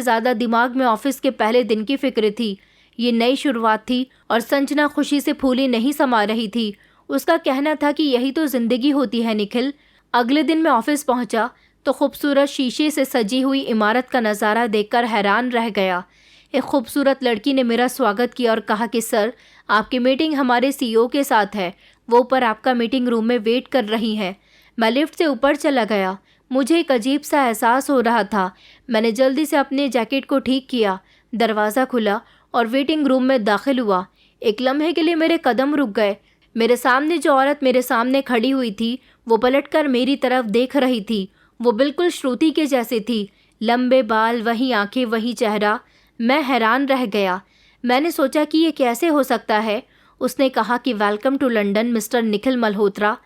ज़्यादा दिमाग में ऑफिस के पहले दिन की फिक्र थी। ये नई शुरुआत थी और संजना खुशी से फूली नहीं समा रही थी। उसका कहना था कि यही तो ज़िंदगी होती है निखिल। अगले दिन मैं ऑफिस पहुंचा तो खूबसूरत शीशे से सजी हुई इमारत का नज़ारा देखकर हैरान रह गया। एक खूबसूरत लड़की ने मेरा स्वागत किया और कहा कि सर, आपकी मीटिंग हमारे सीईओ के साथ है, वो ऊपर आपका मीटिंग रूम में वेट कर रही हैं। मैं लिफ्ट से ऊपर चला गया। मुझे एक अजीब सा एहसास हो रहा था। मैंने जल्दी से अपने जैकेट को ठीक किया, दरवाज़ा खुला और वेटिंग रूम में दाखिल हुआ। एक लम्हे के लिए मेरे कदम रुक गए। मेरे सामने जो औरत मेरे सामने खड़ी हुई थी वो पलटकर मेरी तरफ देख रही थी। वो बिल्कुल श्रुति के जैसे थी, लंबे बाल, वही आंखें, वही चेहरा। मैं हैरान रह गया। मैंने सोचा कि ये कैसे हो सकता है। उसने कहा कि welcome to London mister Nikhil Malhotra.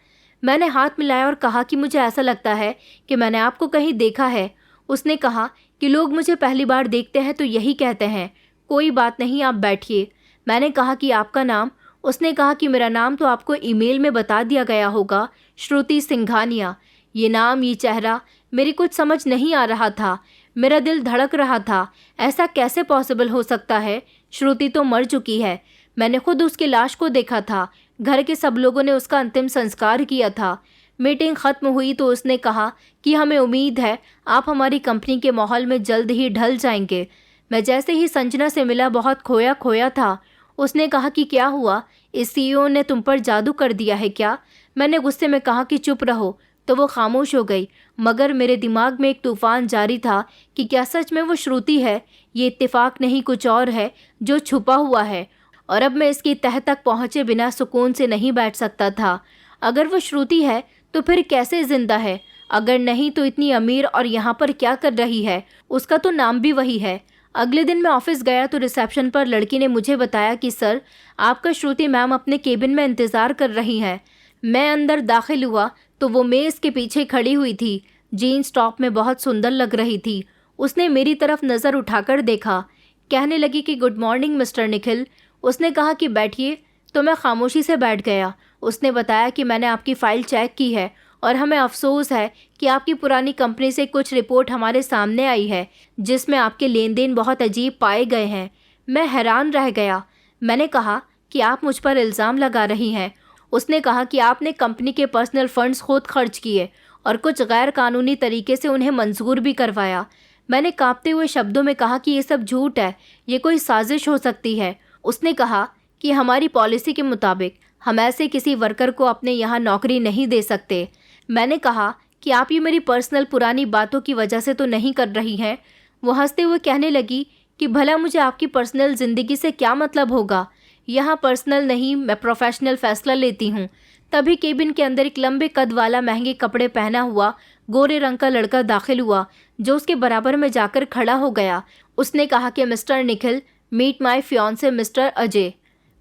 मैंने हाथ मिलाया और कहा कि मुझे ऐसा लगता है कि मैंने आपको कहीं देखा है। उसने कहा कि लोग मुझे पहली बार देखते हैं तो यही कहते हैं। कोई बात नहीं, आप बैठिए। मैंने कहा कि आपका नाम? उसने कहा कि मेरा नाम तो आपको ईमेल में बता दिया गया होगा, श्रुति सिंघानिया। ये नाम, ये चेहरा, मेरी कुछ समझ नहीं आ रहा था। मेरा दिल धड़क रहा था। ऐसा कैसे पॉसिबल हो सकता है? श्रुति तो मर चुकी है। मैंने खुद उसकी लाश को देखा था। घर के सब लोगों ने उसका अंतिम संस्कार किया था। मीटिंग ख़त्म हुई तो उसने कहा कि हमें उम्मीद है आप हमारी कंपनी के माहौल में जल्द ही ढल जाएंगे। मैं जैसे ही संजना से मिला बहुत खोया खोया था। उसने कहा कि क्या हुआ, इस सीईओ ने तुम पर जादू कर दिया है क्या? मैंने गुस्से में कहा कि चुप रहो, तो वो खामोश हो गई। मगर मेरे दिमाग में एक तूफान जारी था कि क्या सच में वो श्रुति है? ये इत्तेफाक नहीं, कुछ और है जो छुपा हुआ है और अब मैं इसकी तह तक पहुँचे बिना सुकून से नहीं बैठ सकता था। अगर वो श्रुति है तो फिर कैसे जिंदा है? अगर नहीं तो इतनी अमीर और यहाँ पर क्या कर रही है? उसका तो नाम भी वही है। अगले दिन मैं ऑफिस गया तो रिसेप्शन पर लड़की ने मुझे बताया कि सर, आपका श्रुति मैम अपने केबिन में इंतज़ार कर रही हैं। मैं अंदर दाखिल हुआ तो वो मेज़ के पीछे खड़ी हुई थी। जीन्स टॉप में बहुत सुंदर लग रही थी। उसने मेरी तरफ नज़र उठाकर देखा। कहने लगी कि गुड मॉर्निंग मिस्टर निखिल। उसने कहा कि बैठिए, तो मैं खामोशी से बैठ गया। उसने बताया कि मैंने आपकी फ़ाइल चेक की है और हमें अफसोस है कि आपकी पुरानी कंपनी से कुछ रिपोर्ट हमारे सामने आई है जिसमें आपके लेन देन बहुत अजीब पाए गए हैं। मैं हैरान रह गया। मैंने कहा कि आप मुझ पर इल्ज़ाम लगा रही हैं। उसने कहा कि आपने कंपनी के पर्सनल फंड्स खुद खर्च किए और कुछ गैर कानूनी तरीके से उन्हें मंजूर भी करवाया। मैंने कांपते हुए शब्दों में कहा कि ये सब झूठ है, ये कोई साजिश हो सकती है। उसने कहा कि हमारी पॉलिसी के मुताबिक हम ऐसे किसी वर्कर को अपने यहाँ नौकरी नहीं दे सकते। मैंने कहा कि आप ये मेरी पर्सनल पुरानी बातों की वजह से तो नहीं कर रही हैं। वो हंसते हुए कहने लगी कि भला मुझे आपकी पर्सनल ज़िंदगी से क्या मतलब होगा। यहाँ पर्सनल नहीं, मैं प्रोफेशनल फ़ैसला लेती हूँ। तभी केबिन के अंदर एक लंबे कद वाला महंगे कपड़े पहना हुआ गोरे रंग का लड़का दाखिल हुआ, जो उसके बराबर में जाकर खड़ा हो गया। उसने कहा कि mister Nikhil, meet my fiancee mister Ajay.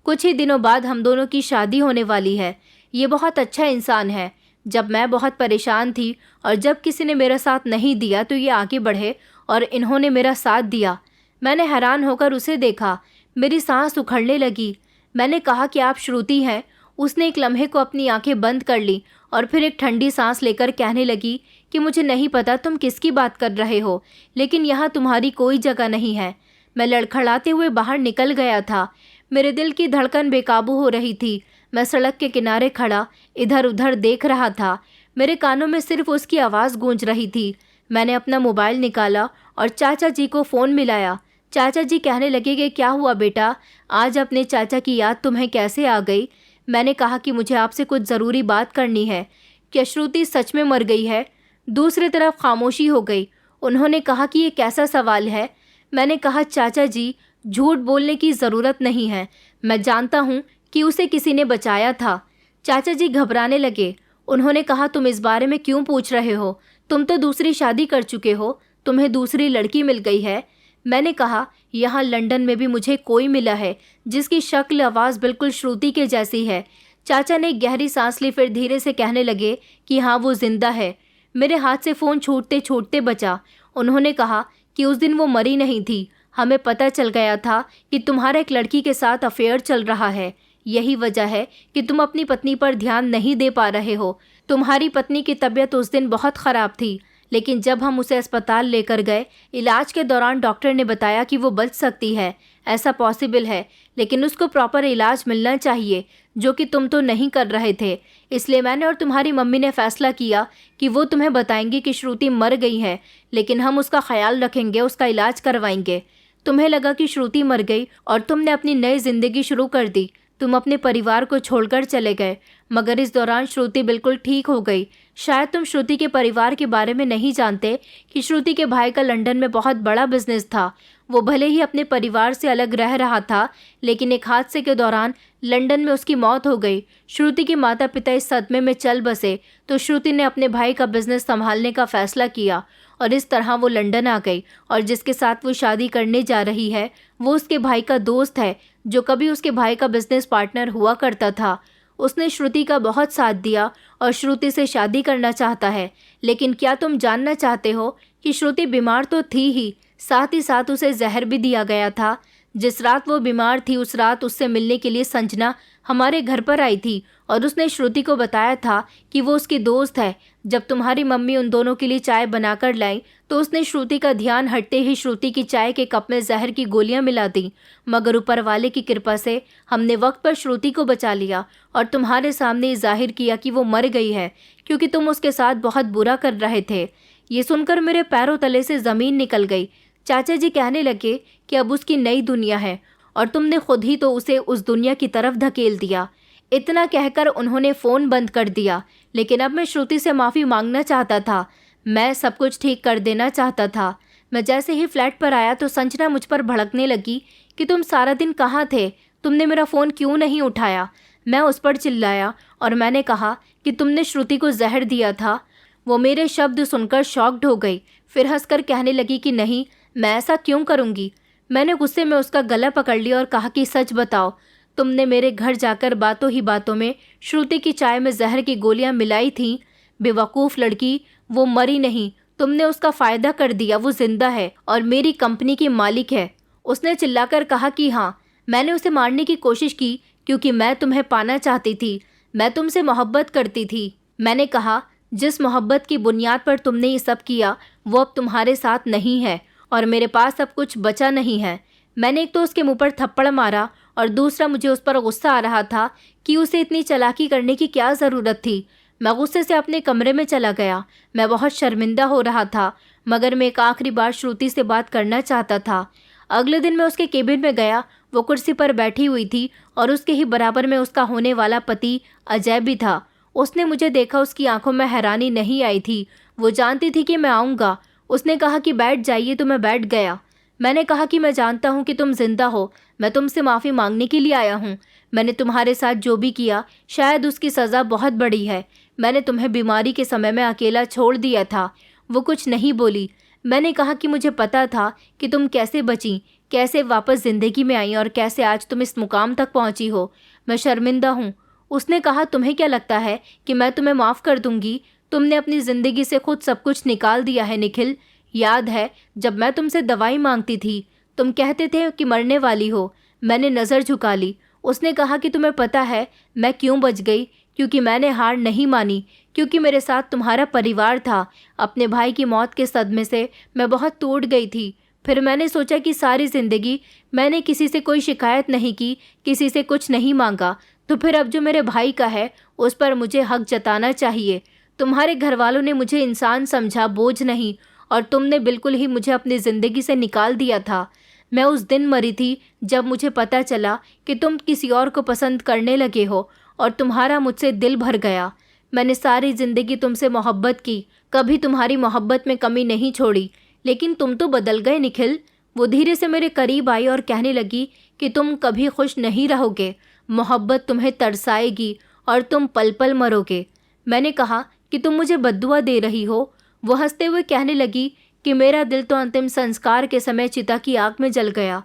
कुछ ही दिनों बाद हम दोनों की शादी होने वाली है। ये बहुत अच्छा इंसान है। जब मैं बहुत परेशान थी और जब किसी ने मेरा साथ नहीं दिया तो ये आगे बढ़े और इन्होंने मेरा साथ दिया। मैंने हैरान होकर उसे देखा। मेरी सांस उखड़ने लगी। मैंने कहा कि आप श्रुति हैं। उसने एक लम्हे को अपनी आंखें बंद कर ली और फिर एक ठंडी सांस लेकर कहने लगी कि मुझे नहीं पता तुम किसकी बात कर रहे हो, लेकिन यहाँ तुम्हारी कोई जगह नहीं है। मैं लड़खड़ाते हुए बाहर निकल गया था। मेरे दिल की धड़कन बेकाबू हो रही थी। मैं सड़क के किनारे खड़ा इधर उधर देख रहा था। मेरे कानों में सिर्फ उसकी आवाज़ गूंज रही थी। मैंने अपना मोबाइल निकाला और चाचा जी को फ़ोन मिलाया। चाचा जी कहने लगे कि क्या हुआ बेटा, आज अपने चाचा की याद तुम्हें कैसे आ गई। मैंने कहा कि मुझे आपसे कुछ ज़रूरी बात करनी है। क्या श्रुति सच में मर गई है? दूसरी तरफ खामोशी हो गई। उन्होंने कहा कि ये कैसा सवाल है। मैंने कहा चाचा जी, झूठ बोलने की ज़रूरत नहीं है। मैं जानता हूँ कि उसे किसी ने बचाया था। चाचा जी घबराने लगे। उन्होंने कहा तुम इस बारे में क्यों पूछ रहे हो? तुम तो दूसरी शादी कर चुके हो, तुम्हें दूसरी लड़की मिल गई है। मैंने कहा यहाँ लंदन में भी मुझे कोई मिला है जिसकी शक्ल आवाज़ बिल्कुल श्रुति के जैसी है। चाचा ने गहरी सांस ली, फिर धीरे से कहने लगे कि हाँ वो जिंदा है। मेरे हाथ से फ़ोन छूटते छूटते बचा। उन्होंने कहा कि उस दिन वो मरी नहीं थी। हमें पता चल गया था कि तुम्हारा एक लड़की के साथ अफेयर चल रहा है। यही वजह है कि तुम अपनी पत्नी पर ध्यान नहीं दे पा रहे हो। तुम्हारी पत्नी की तबीयत उस दिन बहुत ख़राब थी, लेकिन जब हम उसे अस्पताल लेकर गए, इलाज के दौरान डॉक्टर ने बताया कि वो बच सकती है। ऐसा पॉसिबल है, लेकिन उसको प्रॉपर इलाज मिलना चाहिए, जो कि तुम तो नहीं कर रहे थे। इसलिए मैंने और तुम्हारी मम्मी ने फैसला किया कि वो तुम्हें बताएंगी कि श्रुति मर गई है, लेकिन हम उसका ख्याल रखेंगे, उसका इलाज करवाएंगे। तुम्हें लगा कि श्रुति मर गई और तुमने अपनी नई जिंदगी शुरू कर दी। तुम अपने परिवार को छोड़कर चले गए, मगर इस दौरान श्रुति बिल्कुल ठीक हो गई। शायद तुम श्रुति के परिवार के बारे में नहीं जानते कि श्रुति के भाई का लंदन में बहुत बड़ा बिजनेस था। वो भले ही अपने परिवार से अलग रह रहा था, लेकिन एक हादसे के दौरान लंदन में उसकी मौत हो गई। श्रुति के माता पिता इस सदमे में चल बसे, तो श्रुति ने अपने भाई का बिजनेस संभालने का फैसला किया और इस तरह वो लंदन आ गई। और जिसके साथ वो शादी करने जा रही है वो उसके भाई का दोस्त है, जो कभी उसके भाई का बिजनेस पार्टनर हुआ करता था। उसने श्रुति का बहुत साथ दिया और श्रुति से शादी करना चाहता है। लेकिन क्या तुम जानना चाहते हो कि श्रुति बीमार तो थी ही, साथ ही साथ उसे जहर भी दिया गया था। जिस रात वो बीमार थी उस रात उससे मिलने के लिए संजना हमारे घर पर आई थी और उसने श्रुति को बताया था कि वो उसकी दोस्त है। जब तुम्हारी मम्मी उन दोनों के लिए चाय बनाकर लाई तो उसने श्रुति का ध्यान हटते ही श्रुति की चाय के कप में जहर की गोलियां मिला दी, मगर ऊपर वाले की कृपा से हमने वक्त पर श्रुति को बचा लिया और तुम्हारे सामने जाहिर किया कि वो मर गई है, क्योंकि तुम उसके साथ बहुत बुरा कर रहे थे। ये सुनकर मेरे पैरों तले से ज़मीन निकल गई। चाचा जी कहने लगे कि अब उसकी नई दुनिया है और तुमने खुद ही तो उसे उस दुनिया की तरफ धकेल दिया। इतना कहकर उन्होंने फ़ोन बंद कर दिया। लेकिन अब मैं श्रुति से माफ़ी मांगना चाहता था। मैं सब कुछ ठीक कर देना चाहता था। मैं जैसे ही फ्लैट पर आया तो संजना मुझ पर भड़कने लगी कि तुम सारा दिन कहाँ थे, तुमने मेरा फ़ोन क्यों नहीं उठाया। मैं उस पर चिल्लाया और मैंने कहा कि तुमने श्रुति को जहर दिया था। वो मेरे शब्द सुनकर शॉक्ड हो गई, फिर हंसकर कहने लगी कि नहीं, मैं ऐसा क्यों करूँगी। मैंने गुस्से में उसका गला पकड़ लिया और कहा कि सच बताओ, तुमने मेरे घर जाकर बातों ही बातों में श्रुति की चाय में जहर की गोलियां मिलाई थीं। बेवकूफ़ लड़की, वो मरी नहीं, तुमने उसका फ़ायदा कर दिया। वो जिंदा है और मेरी कंपनी की मालिक है। उसने चिल्लाकर कहा कि हाँ, मैंने उसे मारने की कोशिश की क्योंकि मैं तुम्हें पाना चाहती थी। मैं तुमसे मोहब्बत करती थी। मैंने कहा जिस मोहब्बत की बुनियाद पर तुमने ये सब किया वो अब तुम्हारे साथ नहीं है और मेरे पास अब कुछ बचा नहीं है। मैंने एक तो उसके मुंह पर थप्पड़ मारा और दूसरा मुझे उस पर गुस्सा आ रहा था कि उसे इतनी चालाकी करने की क्या ज़रूरत थी। मैं गुस्से से अपने कमरे में चला गया। मैं बहुत शर्मिंदा हो रहा था, मगर मैं एक आखिरी बार श्रुति से बात करना चाहता था। अगले दिन मैं उसके केबिन में गया। वो कुर्सी पर बैठी हुई थी और उसके ही बराबर में उसका होने वाला पति अजय भी था। उसने मुझे देखा, उसकी आंखों में हैरानी नहीं आई थी। वो जानती थी कि मैं आऊँगा। उसने कहा कि बैठ जाइए, तो मैं बैठ गया। मैंने कहा कि मैं जानता हूँ कि तुम जिंदा हो, मैं तुमसे माफ़ी मांगने के लिए आया हूँ। मैंने तुम्हारे साथ जो भी किया शायद उसकी सज़ा बहुत बड़ी है। मैंने तुम्हें बीमारी के समय में अकेला छोड़ दिया था। वो कुछ नहीं बोली। मैंने कहा कि मुझे पता था कि तुम कैसे बची, कैसे वापस ज़िंदगी में आई और कैसे आज तुम इस मुकाम तक पहुंची हो। मैं शर्मिंदा हूँ। उसने कहा, तुम्हें क्या लगता है कि मैं तुम्हें माफ़ कर दूंगी? तुमने अपनी ज़िंदगी से खुद सब कुछ निकाल दिया है निखिल। याद है जब मैं तुमसे दवाई मांगती थी, तुम कहते थे कि मरने वाली हो। मैंने नज़र झुका ली। उसने कहा कि तुम्हें पता है मैं क्यों बच गई? क्योंकि मैंने हार नहीं मानी, क्योंकि मेरे साथ तुम्हारा परिवार था। अपने भाई की मौत के सदमे से मैं बहुत टूट गई थी। फिर मैंने सोचा कि सारी ज़िंदगी मैंने किसी से कोई शिकायत नहीं की, किसी से कुछ नहीं मांगा, तो फिर अब जो मेरे भाई का है उस पर मुझे हक जताना चाहिए। तुम्हारे घर वालों ने मुझे इंसान समझा, बोझ नहीं, और तुमने बिल्कुल ही मुझे अपनी ज़िंदगी से निकाल दिया था। मैं उस दिन मरी थी जब मुझे पता चला कि तुम किसी और को पसंद करने लगे हो और तुम्हारा मुझसे दिल भर गया। मैंने सारी ज़िंदगी तुमसे मोहब्बत की, कभी तुम्हारी मोहब्बत में कमी नहीं छोड़ी, लेकिन तुम तो बदल गए निखिल। वो धीरे से मेरे करीब आई और कहने लगी कि तुम कभी खुश नहीं रहोगे, मोहब्बत तुम्हें तरसाएगी और तुम पल पल मरोगे। मैंने कहा कि तुम मुझे बद्दुआ दे रही हो। वो हंसते हुए कहने लगी कि मेरा दिल तो अंतिम संस्कार के समय चिता की आग में जल गया।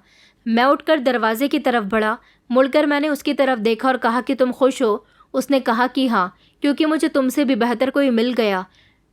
मैं उठकर दरवाजे की तरफ बढ़ा। मुड़कर मैंने उसकी तरफ देखा और कहा कि तुम खुश हो? उसने कहा कि हाँ, क्योंकि मुझे तुमसे भी बेहतर कोई मिल गया,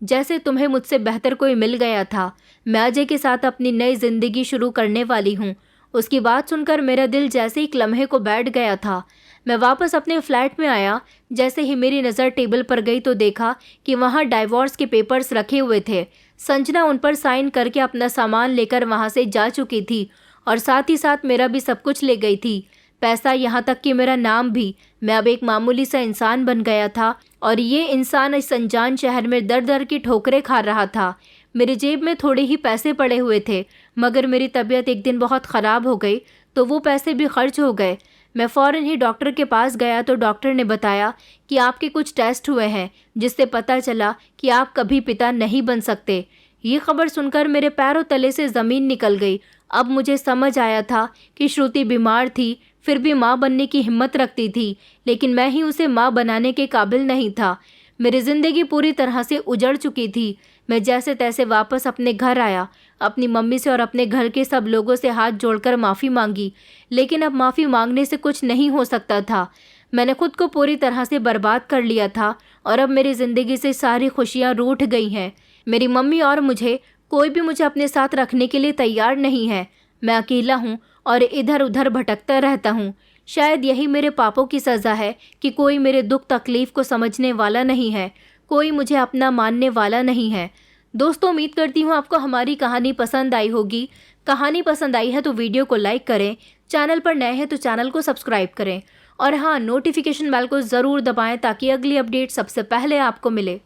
जैसे तुम्हें मुझसे बेहतर कोई मिल गया था। मैं अजय के साथ अपनी नई जिंदगी शुरू करने वाली हूँ। उसकी बात सुनकर मेरा दिल जैसे एक लम्हे को बैठ गया था। मैं वापस अपने फ्लैट में आया। जैसे ही मेरी नज़र टेबल पर गई तो देखा कि वहाँ डाइवोर्स के पेपर्स रखे हुए थे। संजना उन पर साइन करके अपना सामान लेकर वहाँ से जा चुकी थी और साथ ही साथ मेरा भी सब कुछ ले गई थी, पैसा, यहाँ तक कि मेरा नाम भी। मैं अब एक मामूली सा इंसान बन गया था और ये इंसान इस अनजान शहर में दर दर की ठोकरें खा रहा था। मेरी जेब में थोड़े ही पैसे पड़े हुए थे, मगर मेरी तबीयत एक दिन बहुत ख़राब हो गई तो वो पैसे भी खर्च हो गए। मैं फ़ौरन ही डॉक्टर के पास गया तो डॉक्टर ने बताया कि आपके कुछ टेस्ट हुए हैं, जिससे पता चला कि आप कभी पिता नहीं बन सकते। ये खबर सुनकर मेरे पैरों तले से ज़मीन निकल गई। अब मुझे समझ आया था कि श्रुति बीमार थी, फिर भी माँ बनने की हिम्मत रखती थी, लेकिन मैं ही उसे माँ बनाने के काबिल नहीं था। मेरी ज़िंदगी पूरी तरह से उजड़ चुकी थी। मैं जैसे तैसे वापस अपने घर आया, अपनी मम्मी से और अपने घर के सब लोगों से हाथ जोड़कर माफ़ी मांगी, लेकिन अब माफ़ी मांगने से कुछ नहीं हो सकता था। मैंने खुद को पूरी तरह से बर्बाद कर लिया था और अब मेरी ज़िंदगी से सारी खुशियाँ रूठ गई हैं। मेरी मम्मी और कोई भी मुझे अपने साथ रखने के लिए तैयार नहीं है। मैं अकेला हूँ और इधर उधर भटकता रहता हूँ। शायद यही मेरे पापों की सज़ा है कि कोई मेरे दुख तकलीफ़ को समझने वाला नहीं है, कोई मुझे अपना मानने वाला नहीं है। दोस्तों, उम्मीद करती हूँ आपको हमारी कहानी पसंद आई होगी। कहानी पसंद आई है तो वीडियो को लाइक करें, चैनल पर नए हैं तो चैनल को सब्सक्राइब करें और हाँ, नोटिफिकेशन बेल को ज़रूर दबाएं ताकि अगली अपडेट सबसे पहले आपको मिले।